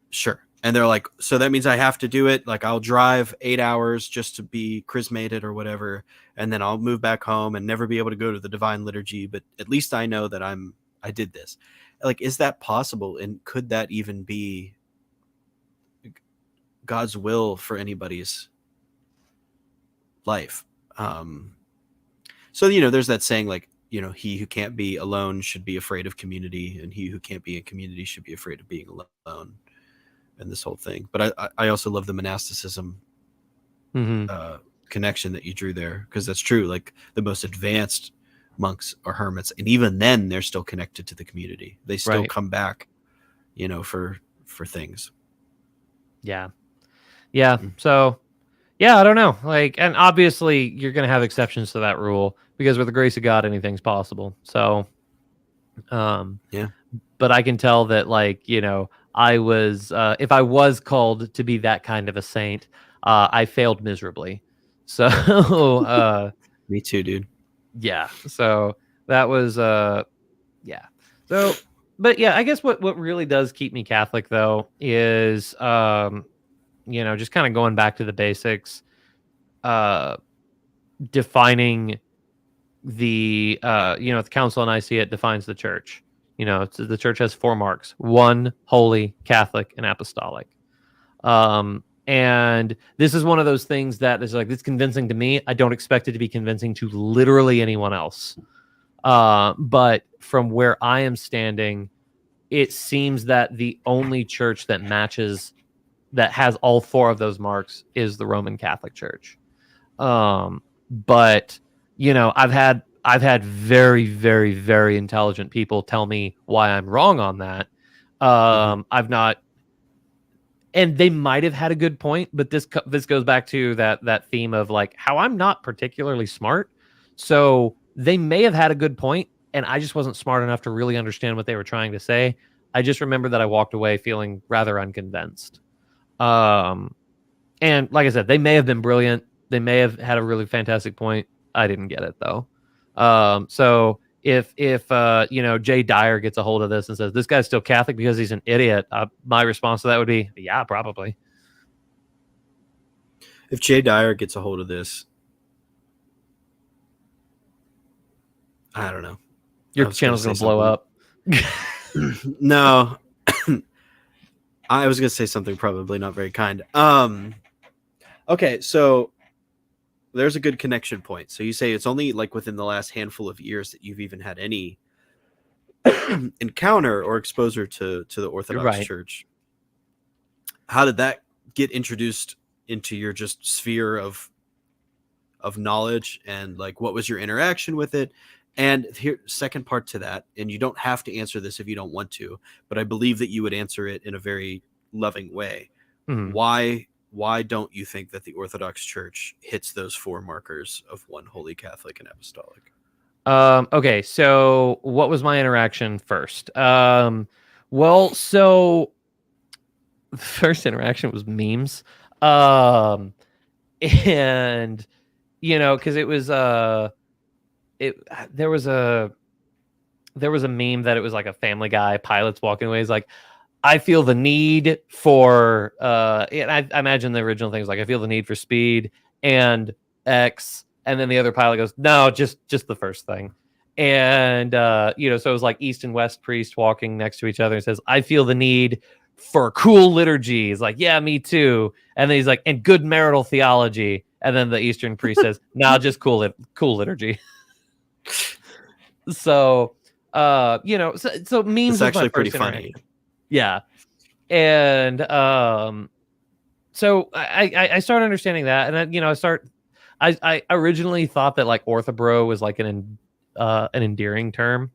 sure. And they're like, so that means I have to do it. Like I'll drive 8 hours just to be chrismated or whatever. And then I'll move back home and never be able to go to the divine liturgy. But at least I know that I did this. Like, is that possible? And could that even be God's will for anybody's life? So, there's that saying like, he who can't be alone should be afraid of community, and he who can't be in community should be afraid of being alone. And this whole thing. But I also love the monasticism Mm-hmm. Connection that you drew there, because that's true. Like the most advanced monks are hermits, and even then they're still connected to the community. They still Right. come back, for things. Yeah. Yeah. Mm. So, yeah, I don't know. Like, and obviously you're going to have exceptions to that rule because with the grace of God, anything's possible. So, Yeah. but I can tell that, like, I was, if I was called to be that kind of a saint, I failed miserably. So, Me too, dude. yeah. So that was, yeah. So, but yeah, I guess what really does keep me Catholic though is, just kind of going back to the basics, uh, defining the Council of Nicaea, it defines the church. The church has 4 marks: one, holy, Catholic, and apostolic. And this is one of those things that is like, it's convincing to me. I don't expect it to be convincing to literally anyone else. But from where I am standing, it seems that the only church that has all 4 of those marks is the Roman Catholic Church. But I've had very, very, very intelligent people tell me why I'm wrong on that. I've not, and they might have had a good point, but this goes back to that theme of like how I'm not particularly smart. So they may have had a good point, and I just wasn't smart enough to really understand what they were trying to say. I just remember that I walked away feeling rather unconvinced. And like I said, they may have been brilliant. They may have had a really fantastic point. I didn't get it though. So if Jay Dyer gets a hold of this and says this guy's still Catholic because he's an idiot, my response to that would be, yeah, probably. If Jay Dyer gets a hold of this, I don't know. Your channel's gonna blow up. No. I was gonna say something probably not very kind. Okay, so there's a good connection point. So you say it's only like within the last handful of years that you've even had any encounter or exposure to the Orthodox Right. Church. How did that get introduced into your just sphere of knowledge, and like what was your interaction with it? And here, second part to that, and you don't have to answer this if you don't want to, but I believe that you would answer it in a very loving way. Mm-hmm. Why don't you think that the Orthodox Church hits those 4 markers of one, holy, Catholic, and apostolic? Okay, so what was my interaction first? Well, so the first interaction was memes. And because it was there was a meme that it was like a Family Guy pilot's walking away. He's like, I feel the need for and I imagine the original thing was like, I feel the need for speed and X, and then the other pilot goes, no, just the first thing. And so it was like East and West priest walking next to each other and says, I feel the need for cool liturgy. He's like, yeah, me too. And then he's like, and good marital theology. And then the Eastern priest says, nah, just cool liturgy. So, so memes It's was my actually pretty first funny. interaction. Yeah. And so I started understanding that. And then, I originally thought that like orthobro was like an endearing term.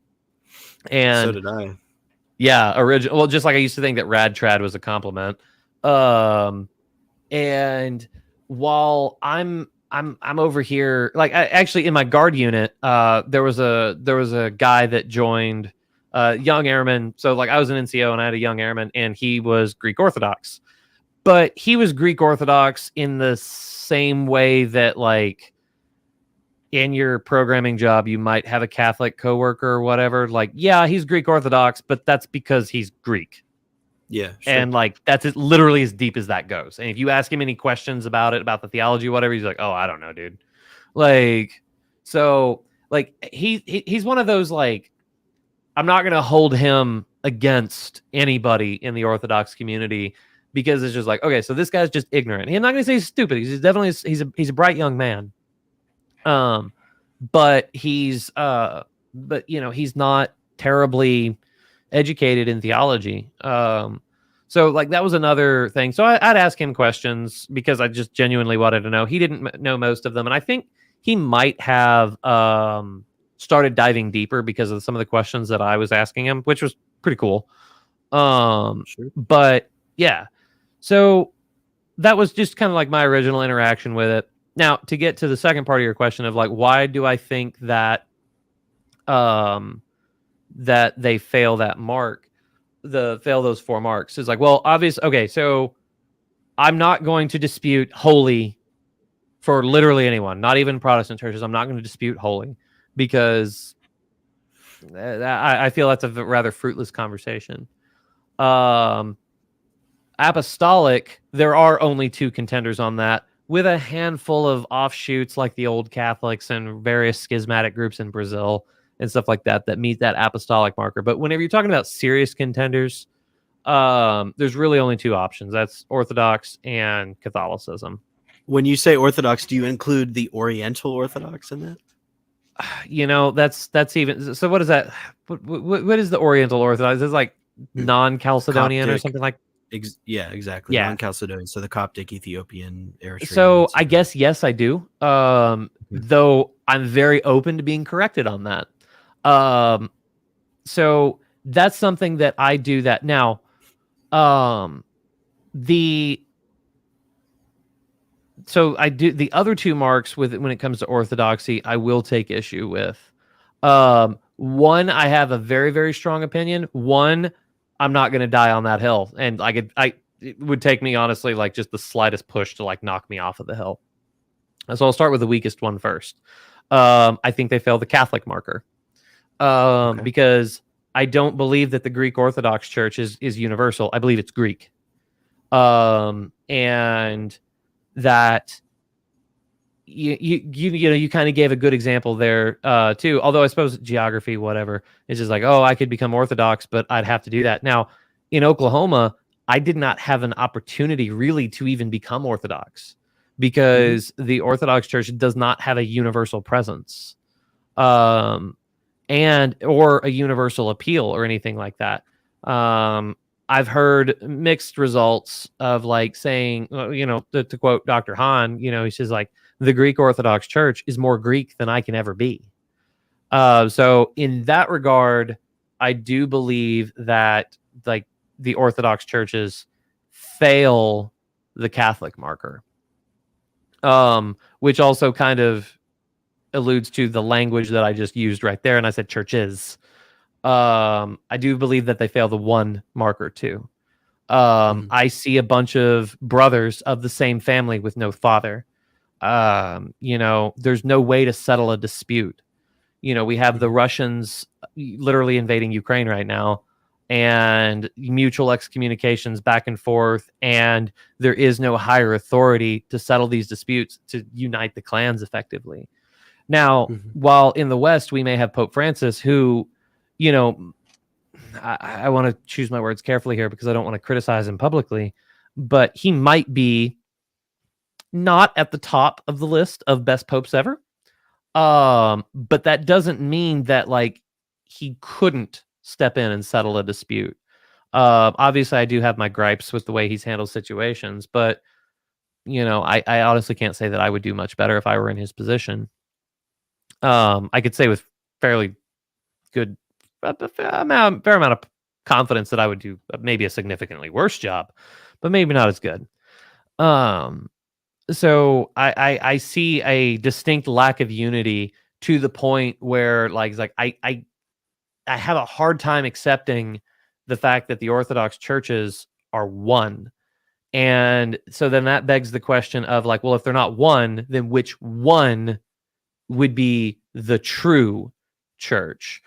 And So did I. yeah, well, just like I used to think that rad trad was a compliment. And while I'm over here, like actually in my guard unit, there was a guy that joined, young airman. So like I was an NCO and I had a young airman, and he was Greek Orthodox, but he was Greek Orthodox in the same way that like in your programming job, you might have a Catholic coworker or whatever. Like, yeah, he's Greek Orthodox, but that's because he's Greek. Yeah, sure. And like that's literally as deep as that goes. And if you ask him any questions about it, about the theology, whatever, he's like, "Oh, I don't know, dude." Like, so like he's one of those like I'm not gonna hold him against anybody in the Orthodox community because it's just like, okay, so this guy's just ignorant. I'm not gonna say he's stupid. He's definitely he's a bright young man. But he's he's not terribly educated in theology. So like that was another thing. So I'd ask him questions because I just genuinely wanted to know. He didn't know most of them, and I think he might have started diving deeper because of some of the questions that I was asking him, which was pretty cool. Sure. But yeah, so that was just kind of like my original interaction with it. Now, to get to the second part of your question of like, why do I think that that they fail that mark, fail those 4 marks is like, well, obvious. Okay, so I'm not going to dispute holy for literally anyone, not even Protestant churches. I'm not going to dispute holy because I feel that's a rather fruitless conversation. Apostolic, there are only 2 contenders on that, with a handful of offshoots like the Old Catholics and various schismatic groups in Brazil and stuff like that that meet that apostolic marker. But whenever you're talking about serious contenders, there's really only 2 options. That's Orthodox and Catholicism. When you say Orthodox, do you include the Oriental Orthodox in that? That's even so. What is that? What is the Oriental Orthodox? It's like non-Chalcedonian Coptic. or something like. Yeah, exactly. Yeah. Non-Chalcedonian, so the Coptic, Ethiopian, Eritrean. So I guess yes, I do. Though I'm very open to being corrected on that. So that's something that I do that now. So I do the other 2 marks with when it comes to orthodoxy, I will take issue with. One, I have a very, very strong opinion. One, I'm not going to die on that hill. And it would take me honestly, like just the slightest push to like knock me off of the hill. So I'll start with the weakest one first. I think they fail the Catholic marker. Okay. Because I don't believe that the Greek Orthodox Church is universal. I believe it's Greek. And that you kind of gave a good example there too. Although I suppose geography, whatever, is just like, oh, I could become Orthodox, but I'd have to do that. Now, in Oklahoma, I did not have an opportunity really to even become Orthodox because the Orthodox Church does not have a universal presence, and or a universal appeal or anything like that. I've heard mixed results of like saying, to quote Dr. Hahn, he says like the Greek Orthodox Church is more Greek than I can ever be. So in that regard, I do believe that like the Orthodox churches fail the Catholic marker, which also kind of alludes to the language that I just used right there. And I said churches. I do believe that they fail the 1 marker too. I see a bunch of brothers of the same family with no father. There's no way to settle a dispute. We have the Russians literally invading Ukraine right now and mutual excommunications back and forth. And there is no higher authority to settle these disputes, to unite the clans effectively. Now, while in the West, we may have Pope Francis who, I want to choose my words carefully here because I don't want to criticize him publicly, but he might be not at the top of the list of best popes ever. But that doesn't mean that like he couldn't step in and settle a dispute. Obviously, I do have my gripes with the way he's handled situations, but I honestly can't say that I would do much better if I were in his position. I could say with fairly good, fair amount of confidence that I would do maybe a significantly worse job, but maybe not as good. So I see a distinct lack of unity to the point where like I have a hard time accepting the fact that the Orthodox churches are one. And so then that begs the question of like, well, if they're not one, then which one would be the true church?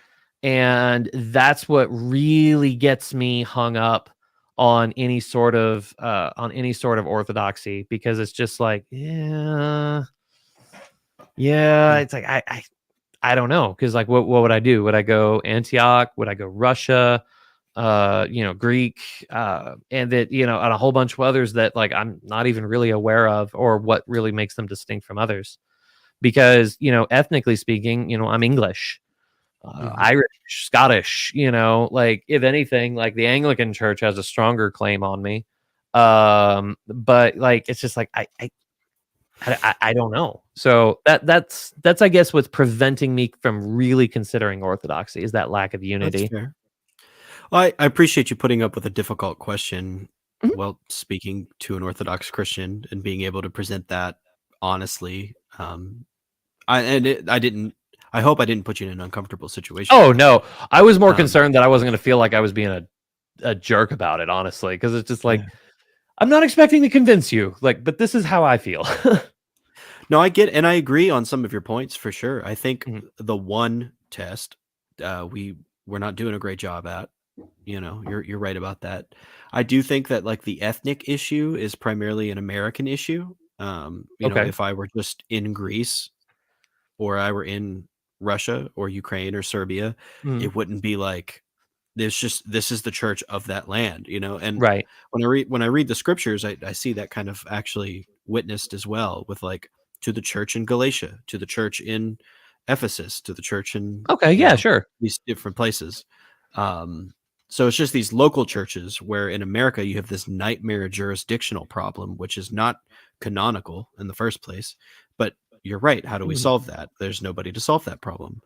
And that's what really gets me hung up on any sort of orthodoxy, because it's just like, yeah, it's like I don't know, because like what would I do? Would I go Antioch? Would I go Russia? Greek, and that, and a whole bunch of others that like I'm not even really aware of, or what really makes them distinct from others. Because, ethnically speaking, I'm English, Irish, Scottish, like if anything, like the Anglican Church has a stronger claim on me. But like it's just like I don't know. So that's I guess what's preventing me from really considering orthodoxy, is that lack of That's unity. fair. Well, I appreciate you putting up with a difficult question Mhm. while speaking to an Orthodox Christian and being able to present that honestly. I didn't. I hope I didn't put you in an uncomfortable situation Oh with that. no, I was more Um, concerned that I wasn't going to feel like I was being a jerk about it, honestly, because it's just like yeah. I'm not expecting to convince you, like, but this is how I feel. No, I get, and I agree on some of your points for sure. I think Mhm. the one test we're not doing a great job at. You're right about that. I do think that like the ethnic issue is primarily an American issue. Okay. If I were just in Greece or I were in Russia or Ukraine or Serbia, Mhm. it wouldn't be like this is the church of that land, and Right. when I read the scriptures, I see that kind of actually witnessed as well, with like to the church in Galatia, to the church in Ephesus, to the church in Okay. Yeah. Sure. these different places. um so it's just these local churches, where in America you have this nightmare jurisdictional problem, which is not canonical in the first place. But you're right, how do we Mhm. solve that? There's nobody to solve that problem.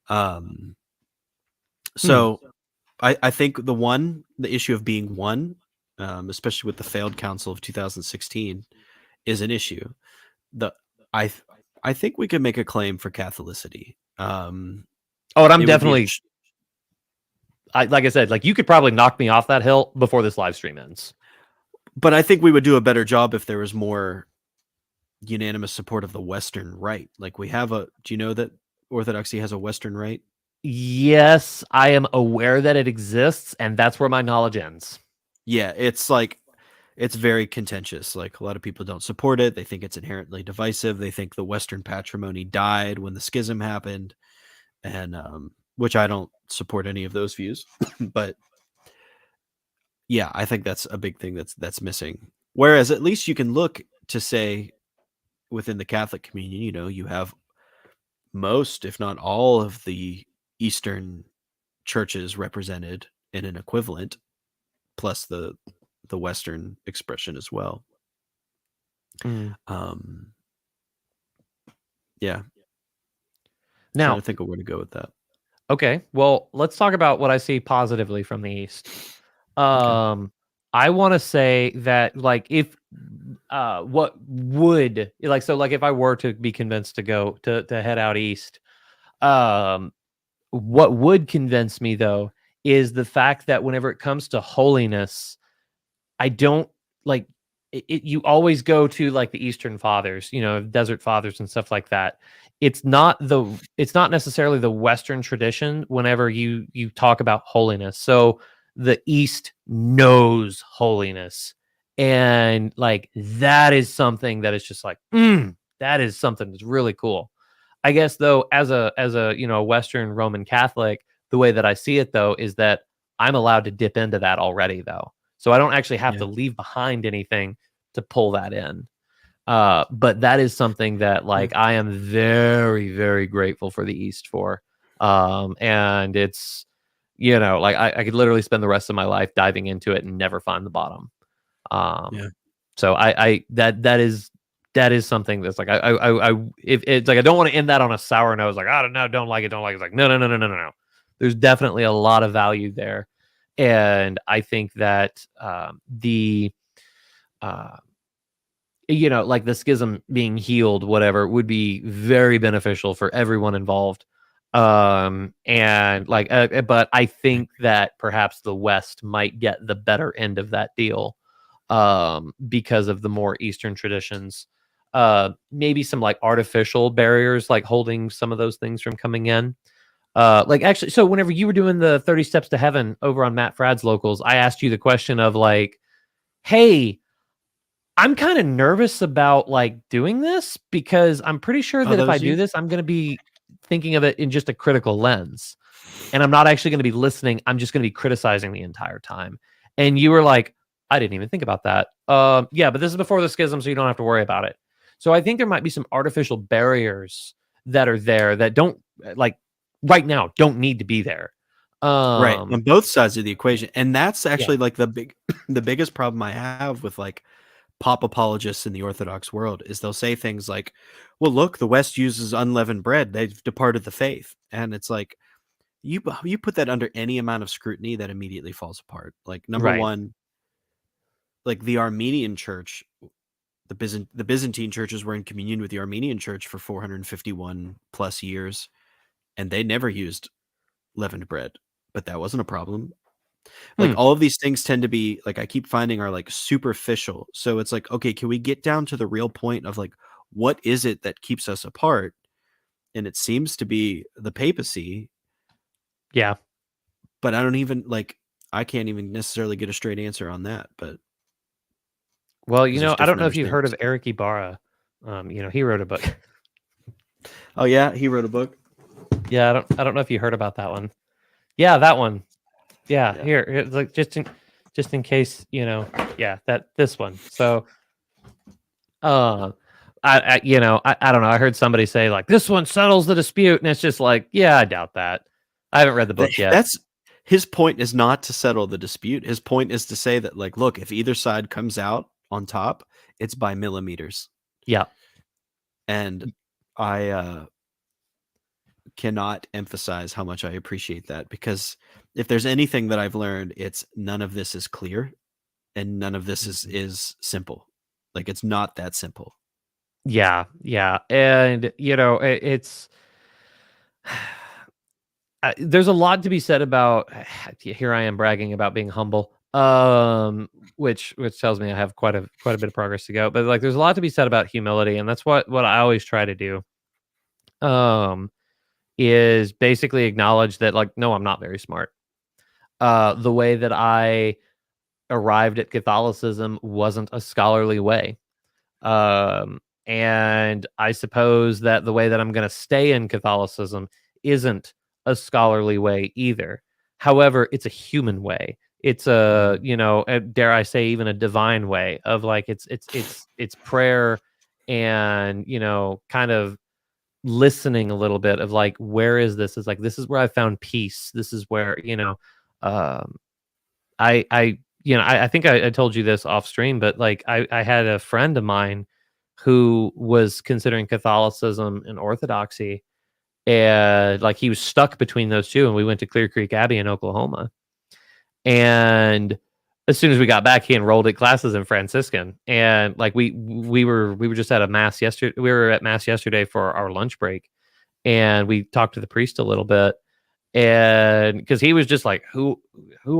um Hmm. so I think the issue of being one, especially with the failed council of 2016, is an issue. The I th- I think we could make a claim for Catholicity. Oh, and I'm It would be, definitely, like I said, like you could probably knock me off that hill before this live stream ends. but I think we would do a better job if there was more unanimous support of the Western right. Like we have a. Do you know that Orthodoxy has a Western right? Yes, I am aware that it exists, and that's where my knowledge ends. Yeah, it's like it's very contentious. Like a lot of people don't support it. They think it's inherently divisive. They think the Western patrimony died when the schism happened, and which I don't support any of those views. But yeah, I think that's a big thing that's missing. Whereas at least you can look to say within the Catholic communion, you have most, if not all, of the Eastern churches represented in an equivalent, plus the Western expression as well. Mm. Um, yeah, trying to Now, think of where to go with that. okay, well, let's talk about what I see positively from the East. Okay. I want to say that, like, if what would like, so like if I were to be convinced to go to head out east, um, what would convince me though is the fact that whenever it comes to holiness, I don't like you always go to like the Eastern fathers, desert fathers and stuff like that. It's not necessarily the Western tradition whenever you talk about holiness. So the East knows holiness. And like that is something that is just like, that is something that's really cool. I guess though, as a Western Roman Catholic, the way that I see it though is that I'm allowed to dip into that already, though. So I don't actually have Yeah. to leave behind anything to pull that in. But that is something that like I am very, very grateful for the East for. And it's, like I could literally spend the rest of my life diving into it and never find the bottom. Yeah. So that is something that's like if it's like I don't want to end that on a sour note. It's like, I don't know, don't like it, don't like it. It's like no. There's definitely a lot of value there, and I think that uh, like the schism being healed, whatever, would be very beneficial for everyone involved. And like, but I think that perhaps the West might get the better end of that deal, because of the more Eastern traditions. Maybe some like artificial barriers, like holding some of those things from coming in. Like actually, so whenever you were doing the 30 Steps to Heaven over on Matt Fradd's Locals, I asked you the question of like, hey, I'm kind of nervous about like doing this because I'm pretty sure Oh, that that if I was do you? this, I'm going to be thinking of it in just a critical lens. And I'm not actually going to be listening. I'm just going to be criticizing the entire time. And you were like, I didn't even think about that. Yeah, but this is before the schism, so you don't have to worry about it. So I think there might be some artificial barriers that are there that don't like right now don't need to be there. Right, on Um, both sides of the equation, and that's yeah, actually like the biggest problem I have with like pop apologists in the Orthodox world is they'll say things like, "Well, look, the West uses unleavened bread; they've departed the faith," and it's like you put that under any amount of scrutiny, that immediately falls apart. Like number right. one, like the Armenian Church, the Byzantine churches were in communion with the Armenian Church for 451 plus years, and they never used leavened bread, but that wasn't a problem. Like Hmm. all of these things tend to be like I keep finding are like superficial. So it's like, okay, can we get down to the real point of like what is it that keeps us apart? And it seems to be the papacy, Yeah. but I don't even like I can't even necessarily get a straight answer on that, but Well, because there's I don't different know if you've heard understandings. of Eric Ibarra. He wrote a book. Oh yeah, he wrote a book. Yeah, I don't know if you heard about that one. Yeah, that one. Yeah, Yeah. here, it's like just in case, yeah, that this one. So, uh, I don't know. I heard somebody say like this one settles the dispute, and it's just like, yeah, I doubt that. I haven't read the book yet. That's his point is not to settle the dispute. His point is to say that like, look, if either side comes out on top, it's by millimeters. Yeah, And I cannot emphasize how much I appreciate that, because if there's anything that I've learned, it's none of this is clear and none of this is simple. Like it's not that simple. yeah, and it's. There's a lot to be said about here I am bragging about being humble, which tells me I have quite a bit of progress to go, but like there's a lot to be said about humility, and that's what I always try to do, um is basically acknowledge that like no, I'm not very smart. The way that I arrived at Catholicism wasn't a scholarly way, and I suppose that the way that I'm going to stay in Catholicism isn't a scholarly way either. However, it's a human way. It's a, Mhm. dare I say, even a divine way of like it's prayer and kind of listening a little bit of like where is this? Is like this is where I found peace. This is where um, I think I told you this off stream, but like I had a friend of mine who was considering Catholicism and Orthodoxy, and like he was stuck between those two, and we went to Clear Creek Abbey in Oklahoma, and as soon as we got back, he enrolled at classes in Franciscan, and like we were just at a mass yesterday. We were at mass yesterday for our lunch break, and we talked to the priest a little bit, and because he was just like, who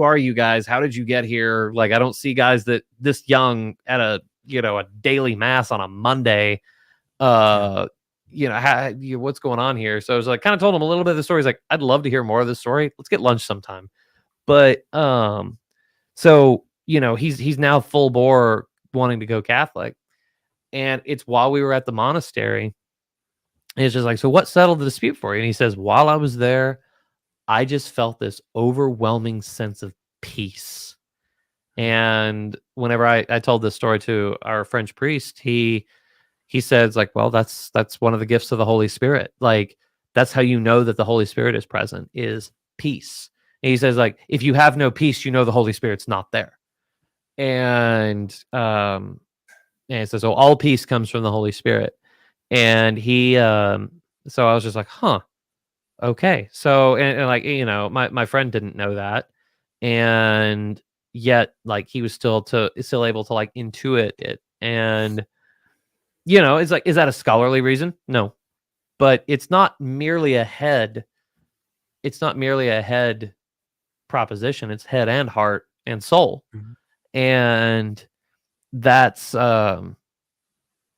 are you guys, how did you get here, like I don't see guys that this young at a daily mass on a Monday, Yeah. uh what's going on here. So I was like kind of told him a little bit of the story. He's like, I'd love to hear more of the story, let's get lunch sometime. But so he's now full bore wanting to go Catholic, and it's while we were at the monastery, and it's just like, so what settled the dispute for you? And he says, while I was there, I just felt this overwhelming sense of peace. And whenever I told this story to our French priest, he says like, well, that's one of the gifts of the Holy Spirit. Like that's how you know that the Holy Spirit is present, is peace. And he says like, if you have no peace, you know the Holy Spirit's not there. And it says, so all peace comes from the Holy Spirit. And so I was just like, huh, okay. So, and like, my friend didn't know that. And yet like he was still able to like intuit it. And, it's like, is that a scholarly reason? No, but it's not merely a head. It's not merely a head proposition. It's head and heart and soul. Mhm. And that's, like,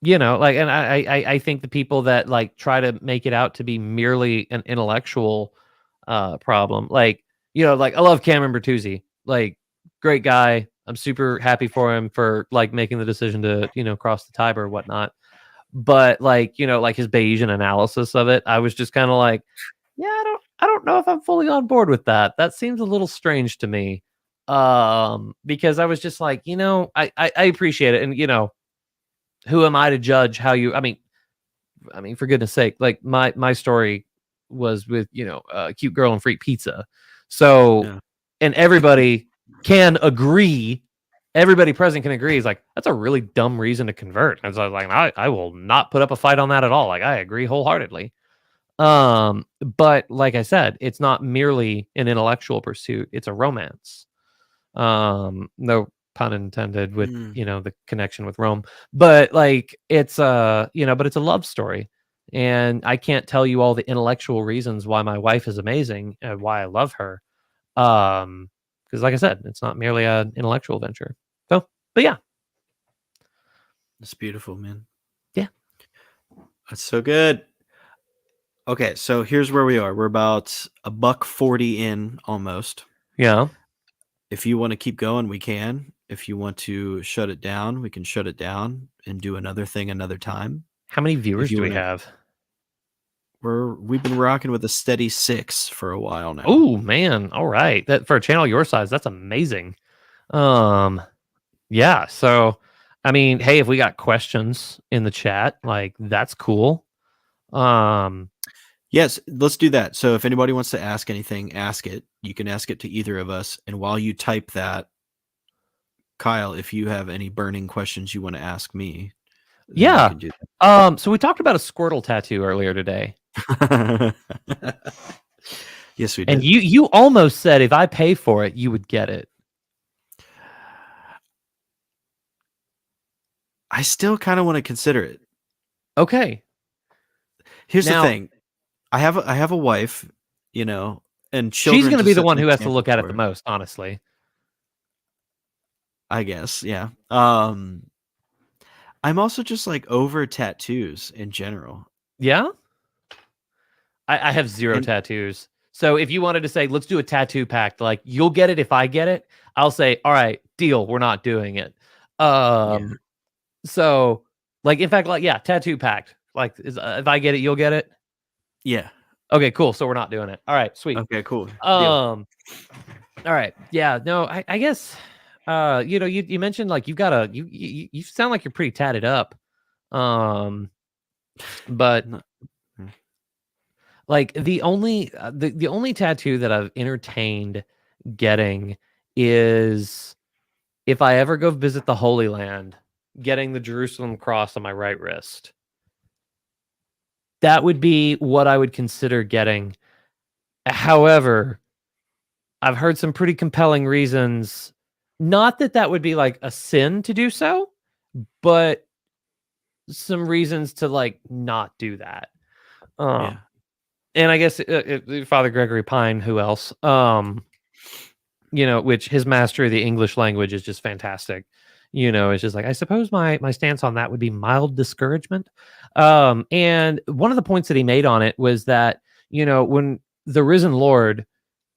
and I think the people that like try to make it out to be merely an intellectual problem, like, like I love Cameron Bertuzzi, like great guy. I'm super happy for him for like making the decision to, cross the Tiber or whatnot. But like, like his Bayesian analysis of it, I was just kind of like, yeah, I don't know if I'm fully on board with that. That seems a little strange to me. Because I was just like, I appreciate it. And who am I to judge how you, I mean, for goodness sake, like my story was with, a cute girl and free pizza. So, Yeah. and everybody can agree, everybody present can agree, is like, that's a really dumb reason to convert. And so I was like, I will not put up a fight on that at all. Like, I agree wholeheartedly. But like I said, it's not merely an intellectual pursuit, it's a romance. No pun intended with, Mm. the connection with Rome, but like it's but it's a love story. And I can't tell you all the intellectual reasons why my wife is amazing and why I love her. Because like I said, it's not merely an intellectual venture. So, but yeah. That's beautiful, man. Yeah. That's so good. Okay, so here's where we are. We're about $140 in almost. Yeah. If you want to keep going, we can. If you want to shut it down, we can shut it down and do another thing another time. How many If viewers you do we want to, have? we've been rocking with a steady 6 for a while now. Oh man. All right. That for a channel your size, that's amazing. Yeah. So, I mean, hey, if we got questions in the chat, like that's cool. Yes, let's do that. So if anybody wants to ask anything, ask it. You can ask it to either of us. And while you type that, Kyle, if you have any burning questions you want to ask me, then you Yeah. can do So we talked about a Squirtle tattoo earlier today. that. Yes, we did. And you almost said if I pay for it, you would get it. I still kind of want to consider it. Okay. Here's Now, the thing. I have a wife, and children. She's going to to be the set one an who has to example look at it for the her, most, honestly. I guess, yeah. I'm also just like over tattoos in general. Yeah. I have zero And tattoos. So if you wanted to say, let's do a tattoo pact, like you'll get it if I get it, I'll say, all right, deal. We're not doing it. yeah, So like, in fact, like, yeah, tattoo pact. Like, if I get it, you'll get it. yeah. Okay, cool. So we're not doing it. All right, sweet. Okay, cool. Deal. All right. Yeah, no, I guess you mentioned like you've got you sound like you're pretty tatted up. But No- like the only tattoo that I've entertained getting is if I ever go visit the Holy Land, getting the Jerusalem cross on my right wrist. That would be what I would consider getting. However, I've heard some pretty compelling reasons. Not that that would be like a sin to do so, but some reasons to like not do that. Yeah. And I guess Father Gregory Pine, who else? Which his mastery of the English language is just fantastic. It's just like, I suppose my stance on that would be mild discouragement. And one of the points that he made on it was that, when the risen Lord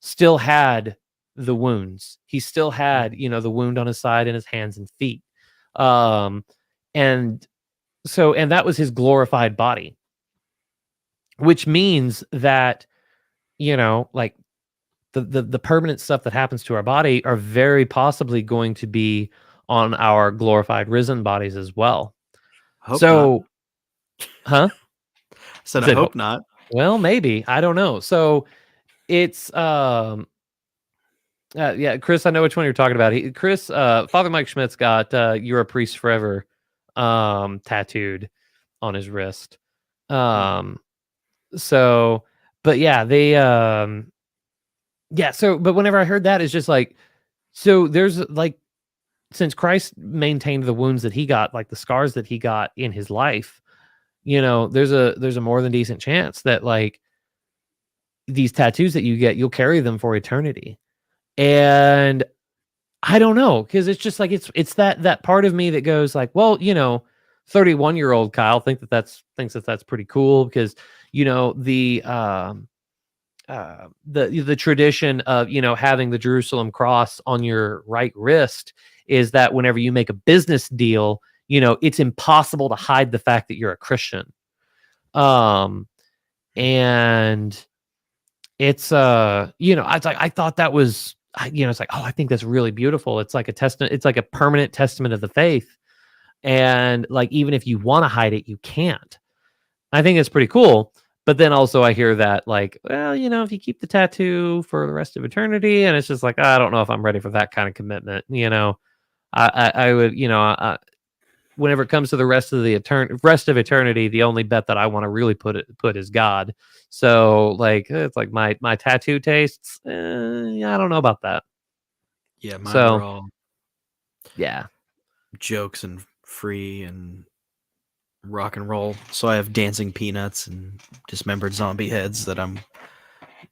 still had the wounds, he still had, the wound on his side and his hands and feet. And that was his glorified body, which means that, like the permanent stuff that happens to our body are very possibly going to be on our glorified risen bodies as well. Hope not. So, huh? I said You I said, hope not. well, maybe. I don't know. So it's yeah, Chris, I know which one you're talking about. Chris, Father Mike Schmidt's got "You're a Priest Forever" tattooed on his wrist. So, but yeah, they yeah. So, but whenever I heard that, it's just like, so there's like, since Christ maintained the wounds that he got, like the scars that he got in his life, there's a more than decent chance that like these tattoos that you get, you'll carry them for eternity. And I don't know, because it's just like it's that part of me that goes like, well, 31-year-old Kyle thinks that that's pretty cool because the tradition of having the Jerusalem cross on your right wrist is that whenever you make a business deal, it's impossible to hide the fact that you're a Christian. And it's I thought that was it's like, oh, I think that's really beautiful. It's like a testament, it's like a permanent testament of the faith. And like, even if you want to hide it, you can't. I think it's pretty cool. But then also I hear that like, well, if you keep the tattoo for the rest of eternity, and it's just like, I don't know if I'm ready for that kind of commitment. I would, whenever it comes to the rest of eternity, the only bet that I want to really put is God. So like, it's like my tattoo tastes. Yeah, I don't know about that. Yeah, mine So were all yeah. jokes and free and rock and roll. So I have dancing peanuts and dismembered zombie heads that I'm,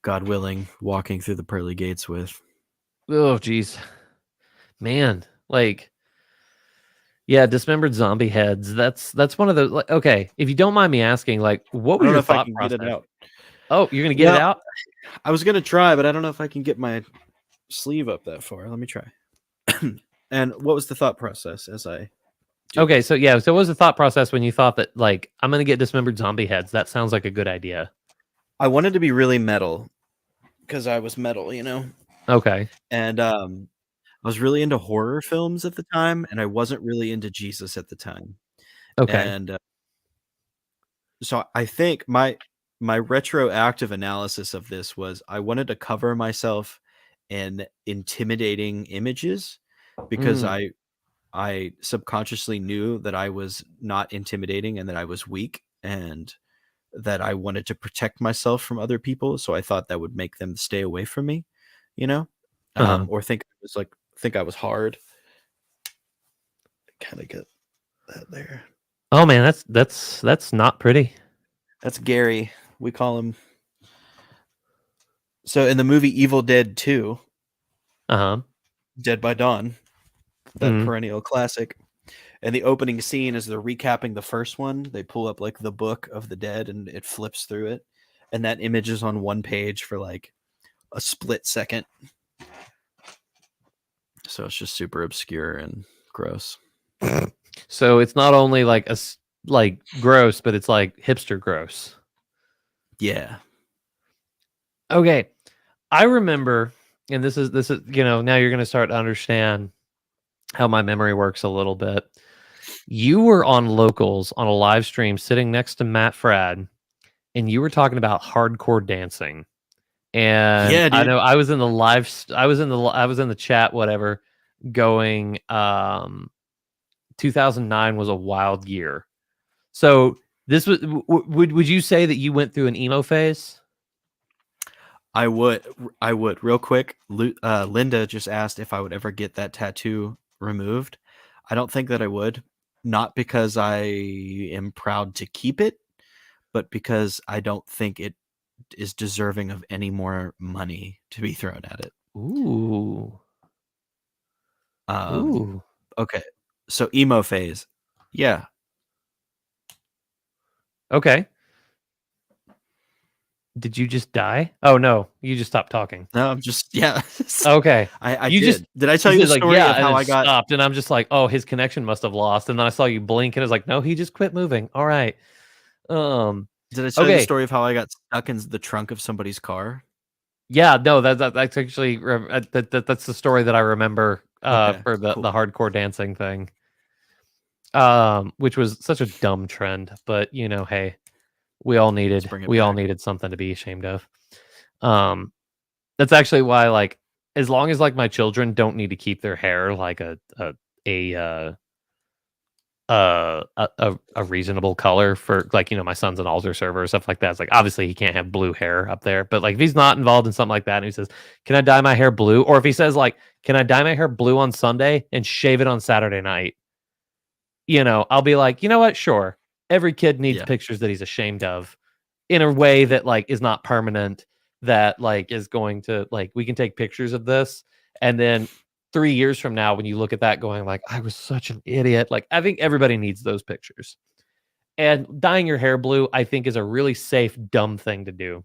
God willing, walking through the pearly gates with. Oh, geez, man. Like, yeah, dismembered zombie heads. That's one of those. Like, okay, if you don't mind me asking, like, what I was don't know your if I thought can get process? it out. Oh, you're gonna get it out? I was gonna try, but I don't know if I can get my sleeve up that far. Let me try. And what was the thought process as I did Okay, this? so yeah, so what was the thought process when you thought that like, I'm gonna get dismembered zombie heads? That sounds like a good idea. I wanted to be really metal because I was metal, Okay. and I was really into horror films at the time, and I wasn't really into Jesus at the time. Okay. And so I think my retroactive analysis of this was I wanted to cover myself in intimidating images because Mm, I subconsciously knew that I was not intimidating and that I was weak and that I wanted to protect myself from other people. So I thought that would make them stay away from me, you know, uh-huh. or think I was hard. Kind of get that there. Oh man, that's not pretty. That's Gary. We call him. So in the movie Evil Dead 2, Uh-huh. Dead by Dawn, that Mm, perennial classic, and the opening scene is they're recapping the first one. They pull up like the book of the dead and it flips through it. And that image is on one page for like a split second. So it's just super obscure and gross. so it's not only like like gross, but it's like hipster gross. Yeah. Okay. I remember, and this is now you're gonna start to understand how my memory works a little bit. You were on Locals on a live stream sitting next to Matt Frad, and you were talking about hardcore dancing. And Yeah, I dude. know I was in the I was in the chat, whatever, going 2009 was a wild year. So this was would you say that you went through an emo phase? I would. Real quick, Linda just asked if I would ever get that tattoo removed. I don't think that I would. Not because I am proud to keep it, but because I don't think it is deserving of any more money to be thrown at it. Ooh. Um, Ooh. okay. So emo phase. Yeah. Okay. Did you just die? Oh no, you just stopped talking. No, I'm just yeah. Okay. I You just did. Did I tell you you the said like, story yeah, of and how then I got stopped, and I'm just like, oh, his connection must have lost. And then I saw you blink, and I was like, no, he just quit moving. All right. did I tell you the Okay. story of how I got stuck in the trunk of somebody's car? Yeah, no, that's actually that's the story that I remember Okay, for the cool. hardcore dancing thing. Which was such a dumb trend, but hey, Let's bring it we all back. needed something to be ashamed of. Um, that's actually why, like, as long as like my children don't need to keep their hair like a a reasonable color for, like, my son's an altar server or stuff like that. It's like, obviously he can't have blue hair up there, but like if he's not involved in something like that and he says, "Can I dye my hair blue?" Or if he says like, "Can I dye my hair blue on Sunday and shave it on Saturday night?" I'll be like, "You know what? Sure." Every kid needs Yeah, pictures that he's ashamed of in a way that like is not permanent, that like is going to, like, we can take pictures of this and then 3 years from now when you look at that going like, I was such an idiot. Like, I think everybody needs those pictures. And dyeing your hair blue, I think, is a really safe, dumb thing to do.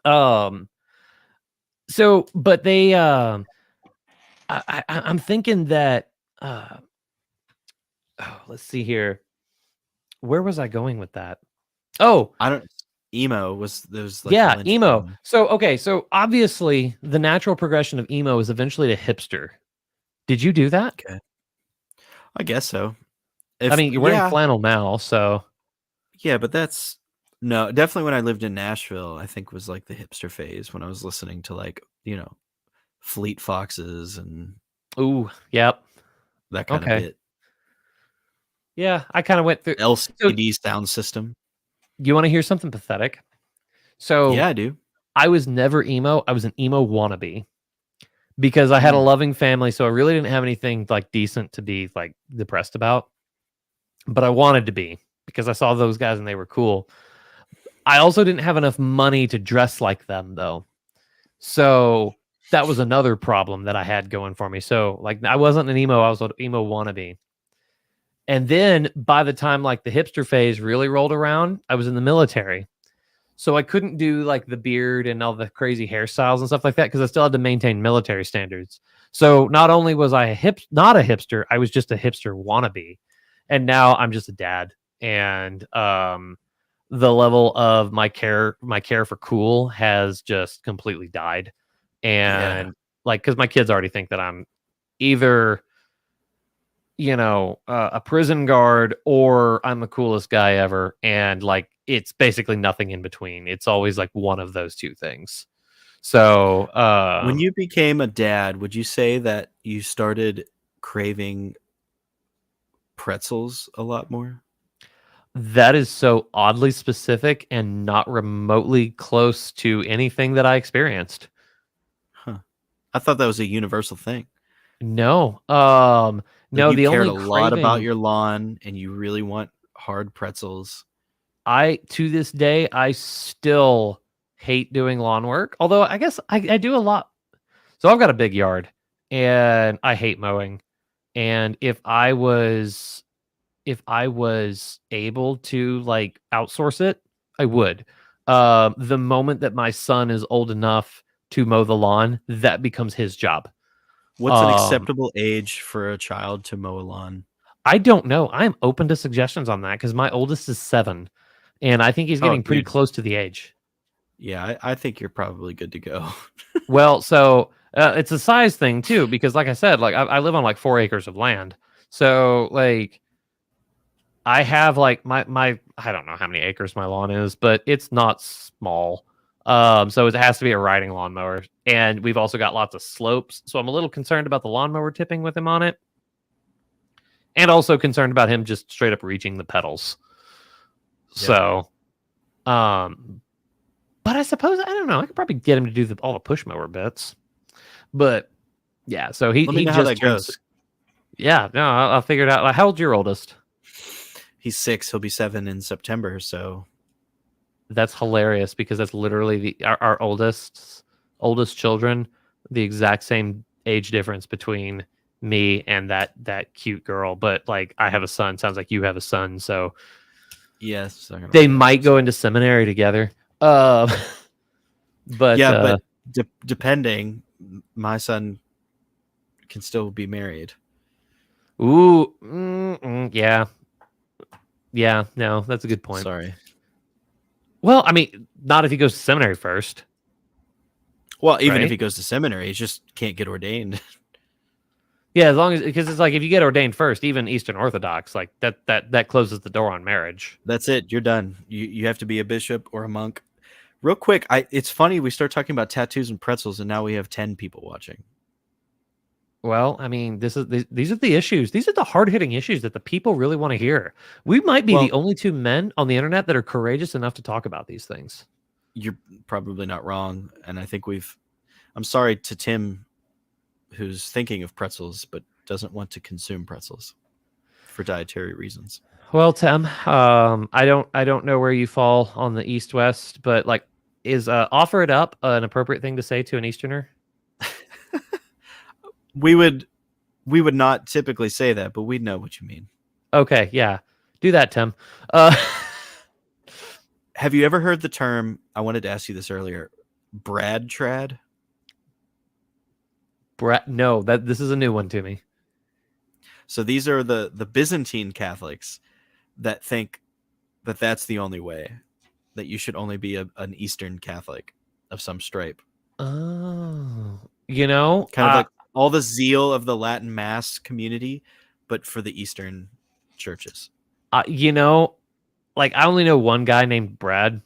Um, but they, I'm thinking that, uh, oh, let's see here. Where was I going with that? Oh, I don't. Emo was there's like the yeah, emo. linchpin. So, okay, so obviously the natural progression of emo is eventually to hipster. Did you do that? Okay, I guess so. I If mean, you're wearing yeah, flannel now, so yeah, but that's no, definitely when I lived in Nashville, I think was like the hipster phase when I was listening to like, Fleet Foxes and ooh, yep. that kind of Okay. bit. Yeah, I kind of went through. So, LCD sound system. you want to hear something pathetic? So, Yeah, I do. I was never emo. I was an emo wannabe because I had a Mm, loving family, so I really didn't have anything like decent to be like depressed about, but I wanted to be because I saw those guys and they were cool. I also didn't have enough money to dress like them though. So that was another problem that I had going for me. So like I wasn't an emo, I was an emo wannabe. And then by the time like the hipster phase really rolled around, I was in the military. So I couldn't do like the beard and all the crazy hairstyles and stuff like that because I still had to maintain military standards. So not only was I not a hipster, I was just a hipster wannabe. And now I'm just a dad. And the level of my care for cool has just completely died. yeah. And like, because my kids already think that I'm either a prison guard or I'm the coolest guy ever, and like it's basically nothing in between. It's always like one of those two things. So When you became a dad, would you say that you started craving pretzels a lot more? that is so oddly specific and not remotely close to anything that I experienced. Huh. I thought that was a universal thing. No, Like no, you the cared only a lot about craving your lawn and you really want hard pretzels. I to this day I still hate doing lawn work. Although I guess I do a lot. So I've got a big yard and I hate mowing. And if I was able to like outsource it, I would. The moment that my son is old enough to mow the lawn, that becomes his job. What's an Um, acceptable age for a child to mow a lawn? I don't know. I'm open to suggestions on that because my oldest is 7, and I think he's Oh, getting pretty dude. close to the age. Yeah, I think you're probably good to go. Well, so it's a size thing too, because like I said, like I live on like 4 acres of land, so like I have like my I don't know how many acres my lawn is, but it's not small. So it has to be a riding lawnmower, and we've also got lots of slopes. So I'm a little concerned about the lawnmower tipping with him on it, and also concerned about him just straight up reaching the pedals. Yeah. So, um, but I suppose I don't know. I could probably get him to do all the push mower bits, but yeah. So he Let me he know how just that turned. goes. Yeah, no, I'll figure it out. Like, how old's your oldest? He's 6, he'll be 7 in September, so That's hilarious because that's literally our oldest children, the exact same age difference between me and that cute girl. But like, I have a son. Sounds like you have a son, so yes, it's not gonna they work out. might go into seminary together. Uh, but Yeah, but depending, my son can still be married. yeah, yeah, no, that's a good point. Sorry. Well, I mean, not if he goes to seminary first. Well, even if right? he goes to seminary, he just can't get ordained. Yeah, as long as because it's like if you get ordained first, even Eastern Orthodox, like that closes the door on marriage. That's it. You're done. You have to be a bishop or a monk. Real quick, it's funny we start talking about tattoos and pretzels, and now we have 10 people watching. Well, I mean, these are the issues. These are the hard hitting issues that the people really want to hear. We might be the Well, only two men on the internet that are courageous enough to talk about these things. you're probably not wrong, and I think I'm sorry to Tim, who's thinking of pretzels but doesn't want to consume pretzels for dietary reasons. Well, Tim, I don't know where you fall on the east west, but like, is offer it up an appropriate thing to say to an Easterner? We would not typically say that, but we know what you mean. Okay, yeah, do that, Tim. Uh, Have you ever heard the term? I wanted to ask you this earlier. Brad trad. no, this is a new one to me. So these are the Byzantine Catholics that think that that's the only way, that you should only be an Eastern Catholic of some stripe. Oh, Kind of like all the zeal of the Latin Mass community, but for the Eastern churches. Like I only know one guy named Brad,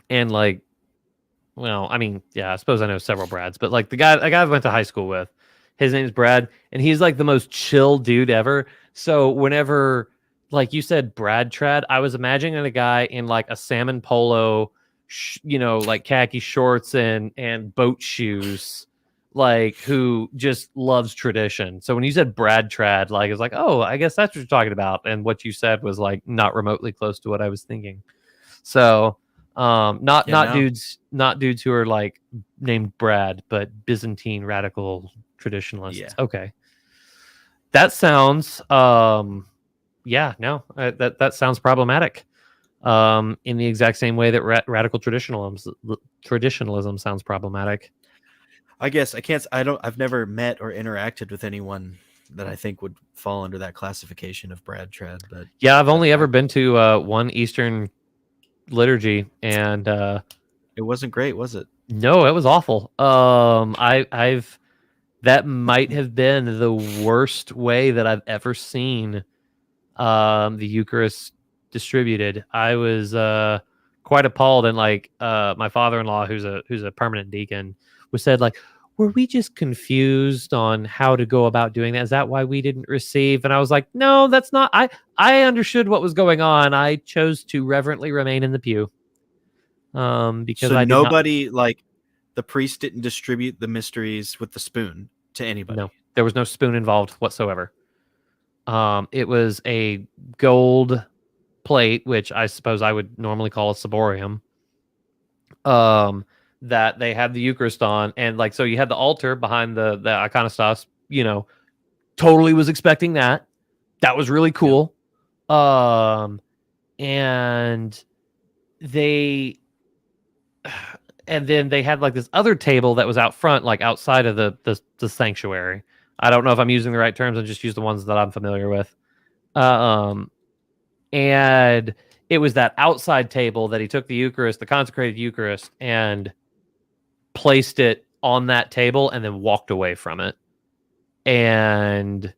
and like, well, I mean, yeah, I suppose I know several Brads, but like the guy I went to high school with, his name's Brad, and he's like the most chill dude ever. So whenever, like you said, Brad trad, I was imagining a guy in like a salmon polo, like khaki shorts and boat shoes, like who just loves tradition. So when you said Brad trad, like it's like, oh, I guess that's what you're talking about. And what you said was like not remotely close to what I was thinking. So not dudes who are like named Brad, but Byzantine radical traditionalists. Yeah. Okay. That sounds that sounds problematic. In the exact same way that radical traditionalism sounds problematic. I guess I've never met or interacted with anyone that I think would fall under that classification of Brad trad, but yeah, I've only ever been to one Eastern liturgy, and it wasn't great, was it? No, it was awful. I've that might have been the worst way that I've ever seen the Eucharist distributed. I was quite appalled, and like my father-in-law, who's a permanent deacon, was said like, were we just confused on how to go about doing that? Is that why we didn't receive? And I was like, no, that's not. I understood what was going on. I chose to reverently remain in the pew. Because so I nobody like the priest didn't distribute the mysteries with the spoon to anybody. No, there was no spoon involved whatsoever. It was a gold plate, which I suppose I would normally call a ciborium. That they had the Eucharist on, and like so, you had the altar behind the iconostas. Totally was expecting that. That was really cool. Yeah. And then they had like this other table that was out front, like outside of the sanctuary. I don't know if I'm using the right terms. I just use the ones that I'm familiar with. And it was that outside table that he took the Eucharist, the consecrated Eucharist, and placed it on that table and then walked away from it. And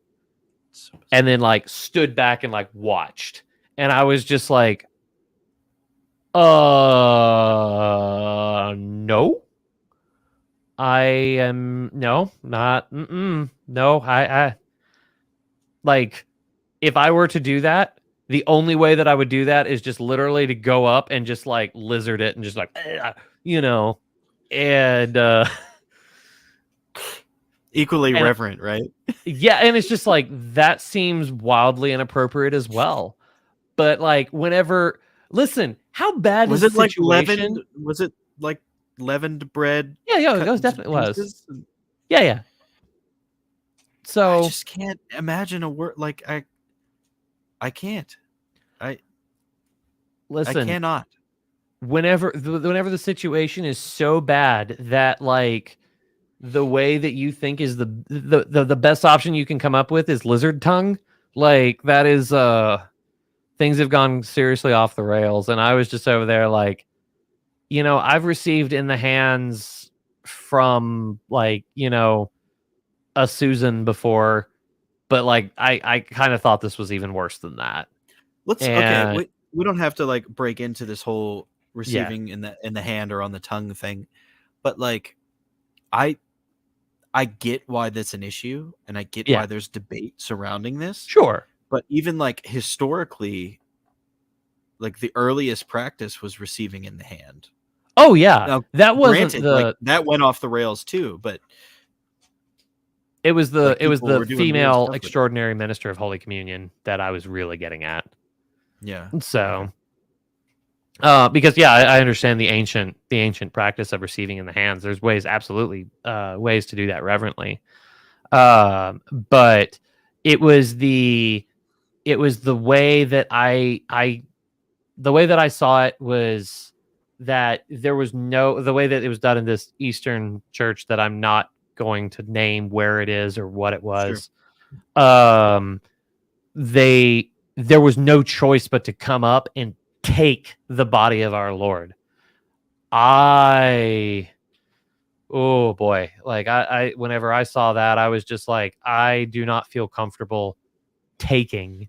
then like stood back and like watched. And I was just like, no. I am no, not no. I like if I were to do that, the only way that I would do that is just literally to go up and just like lizard it and just like and equally reverent, right? Yeah, and it's just like that seems wildly inappropriate as well. But like whenever listen, how bad was is it the like situation? leavened? Was it like leavened bread? Yeah, it was definitely was. Yeah. So I just can't imagine a word like I can't. Listen, I cannot. Whenever the situation is so bad that like the way that you think is the best option you can come up with is lizard tongue, like that is things have gone seriously off the rails. And I was just over there like, I've received in the hands from like, a Susan before, but like I kind of thought this was even worse than that. Okay, And we don't have to like break into this whole yeah, receiving in the hand or on the tongue thing, but like I I get why that's an issue, and I get yeah, why there's debate surrounding this. sure. But even like historically, like the earliest practice was receiving in the hand. Oh yeah, Now, that wasn't granted, like the. that went off the rails too, but It was the like it was people the were doing weird female stuff with it. extraordinary minister of Holy Communion that I was really getting at. Yeah. Okay. So, because yeah, I understand the ancient practice of receiving in the hands. There's ways, absolutely, ways to do that reverently. But it was the way that the way that I saw it was that there was the way that it was done in this Eastern church that I'm not going to name where it is or what it Sure. was. Um, there was no choice but to come up and take the body of our Lord. Oh boy, like I whenever I saw that, I was just like, I do not feel comfortable taking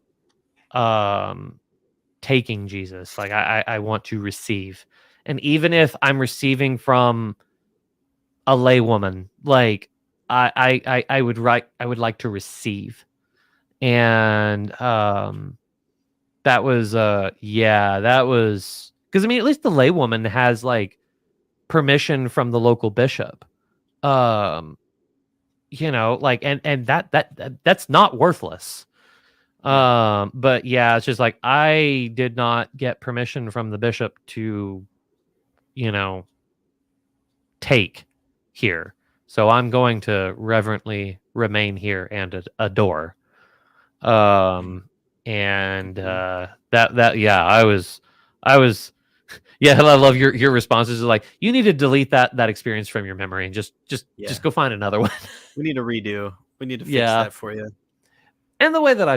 um taking Jesus. Like I want to receive. And even if I'm receiving from a laywoman, like I would like to receive. And that was yeah, that was because I mean at least the laywoman has like permission from the local bishop. Um, like and that's not worthless. Yeah. But yeah, it's just like I did not get permission from the bishop to, you know, take here. So I'm going to reverently remain here and adore. Um, and that yeah, I was yeah, I love your responses. Like you need to delete that experience from your memory and Yeah. just go find another one. We need to redo. We need to fix Yeah. that for you. And the way that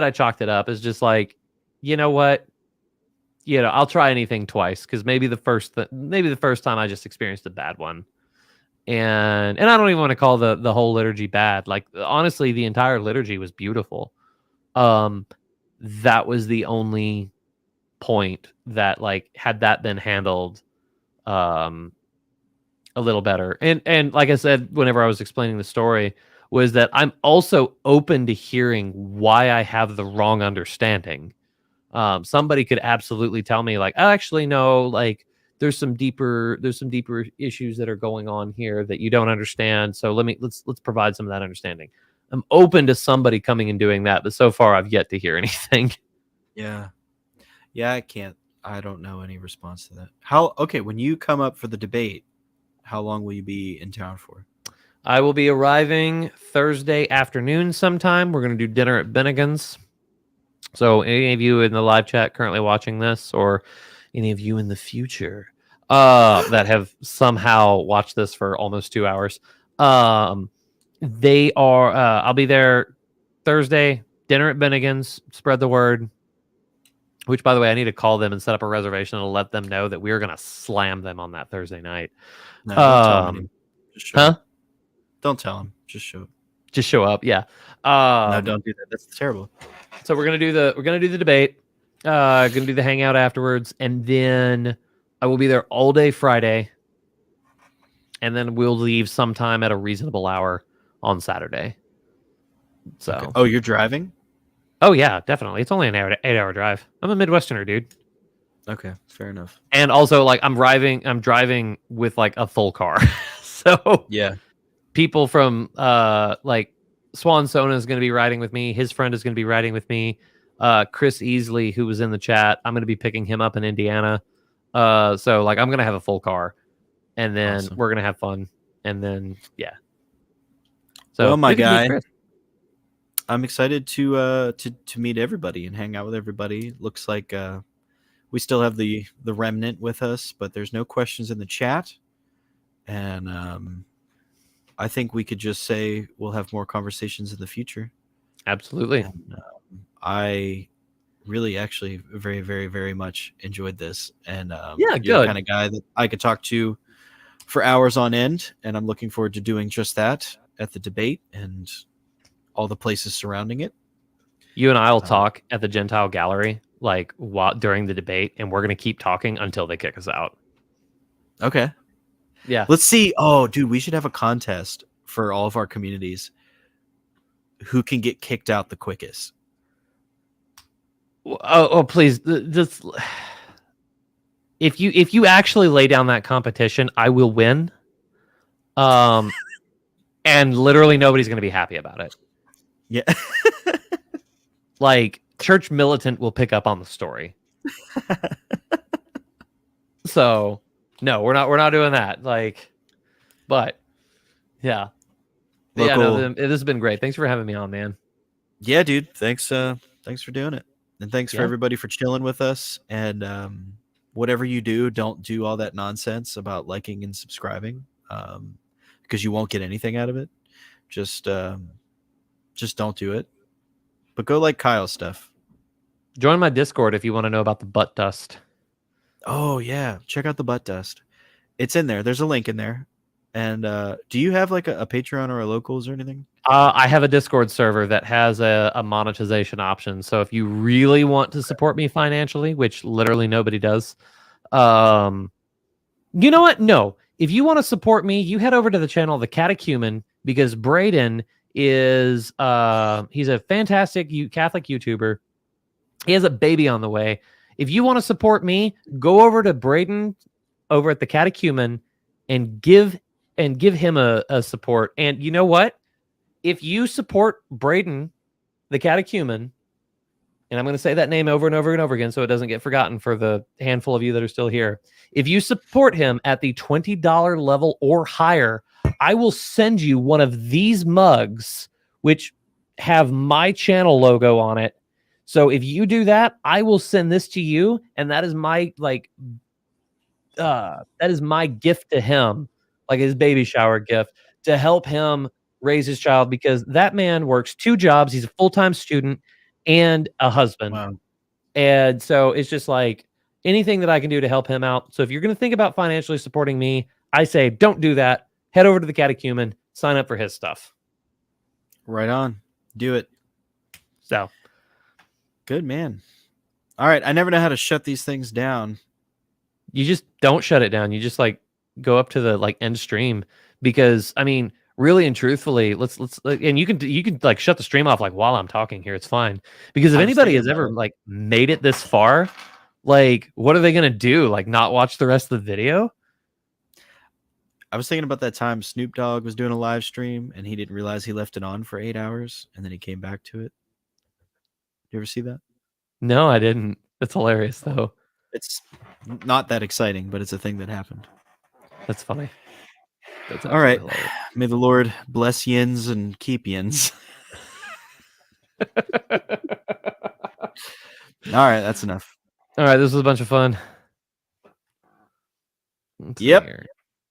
I chalked it up is just like, you know what? I'll try anything twice because maybe the first time I just experienced a bad one. And I don't even want to call the whole liturgy bad. Like honestly, the entire liturgy was beautiful. Um that was the only point that like had that been handled um a little better. And like I said whenever I was explaining the story was that I'm also open to hearing why I have the wrong understanding. Somebody could absolutely tell me like, oh, actually no, like there's some deeper issues that are going on here that you don't understand. So let's provide some of that understanding. I'm open to somebody coming and doing that, but so far I've yet to hear anything. Yeah. Yeah, I don't know any response to that. Okay, when you come up for the debate, how long will you be in town for? I will be arriving Thursday afternoon sometime. We're going to do dinner at Bennigan's. So any of you in the live chat currently watching this, or any of you in the future that have somehow watched this for almost 2 hours, they are. I'll be there Thursday. Dinner at Bennigan's. Spread the word. Which, by the way, I need to call them and set up a reservation to let them know that we are going to slam them on that Thursday night. No, don't tell him anymore. Just show Huh? up. Don't tell him. Just show up. Just show up. Yeah. No, don't do that. That's terrible. So we're gonna do the debate. Gonna do the hangout afterwards, and then I will be there all day Friday, and then we'll leave sometime at a reasonable hour on Saturday. So, Okay. Oh, you're driving? oh yeah, definitely. It's only an 8-hour drive. I'm a Midwesterner, dude. Okay, fair enough. And also, like, I'm driving with like a full car, so Yeah. people from like Swan Sona is going to be riding with me. His friend is going to be riding with me. Chris Easley, who was in the chat, I'm going to be picking him up in Indiana. So like I'm going to have a full car, and then Awesome. we're going to have fun, and then yeah. So Well, my good to meet guy, Chris. I'm excited to meet everybody and hang out with everybody. Looks like we still have the remnant with us, but there's no questions in the chat, and I think we could just say we'll have more conversations in the future. Absolutely. And, I really actually very, very, very much enjoyed this. And Yeah, you're the good. kind of guy that I could talk to for hours on end, and I'm looking forward to doing just that at the debate and all the places surrounding it. You and I will talk at the Gentile Gallery like during the debate, and we're gonna keep talking until they kick us out. Okay. Yeah. Let's see. Oh, dude, we should have a contest for all of our communities. Who can get kicked out the quickest? Oh, please, just if you actually lay down that competition, I will win. And literally nobody's gonna be happy about it. Yeah. Like Church Militant will pick up on the story. So no, we're not doing that. Like, but yeah. Yeah, no, this has been great. Thanks for having me on, man. Yeah, dude. Thanks for doing it. And thanks for Yeah. everybody for chilling with us. And whatever you do, don't do all that nonsense about liking and subscribing. Because you won't get anything out of it. Just don't do it. But go like Kyle's stuff. Join my Discord if you want to know about the butt dust. Oh yeah, check out the butt dust. It's in there. There's a link in there. And do you have like a Patreon or a locals or anything? I have a Discord server that has a monetization option. So if you really want to support me financially, which literally nobody does, you know what? No. If you want to support me, you head over to the channel The Catechumen, because Braden is he's a fantastic Catholic YouTuber. He has a baby on the way. If you want to support me, go over to Braden over at The Catechumen and give him a support. And you know what? If you support Braden, The Catechumen, and I'm going to say that name over and over and over again so it doesn't get forgotten for the handful of you that are still here. If you support him at the $20 level or higher, I will send you one of these mugs, which have my channel logo on it. So if you do that, I will send this to you, and that is my gift to him, like his baby shower gift, to help him raise his child, because that man works 2 jobs. He's a full-time student and a husband. Wow. And so it's just like anything that I can do to help him out. So if you're going to think about financially supporting me, I say don't do that. Head over to The Catechumen, sign up for his stuff. Right on. Do it. So good, man. All right. I never know how to shut these things down. You just don't shut it down. You just like go up to the end stream, because I mean, really and truthfully, let's and you can like shut the stream off like while I'm talking here. It's fine, because if anybody has ever like made it this far, like what are they gonna do? Like not watch the rest of the video? I was thinking about that time Snoop Dogg was doing a live stream and he didn't realize he left it on for 8 hours and then he came back to it. You ever see that? No, I didn't. That's hilarious though. It's not that exciting, but it's a thing that happened. That's funny. That's all right. Hilarious. May the Lord bless yins and keep yins. All right, that's enough. All right, this was a bunch of fun. Yep.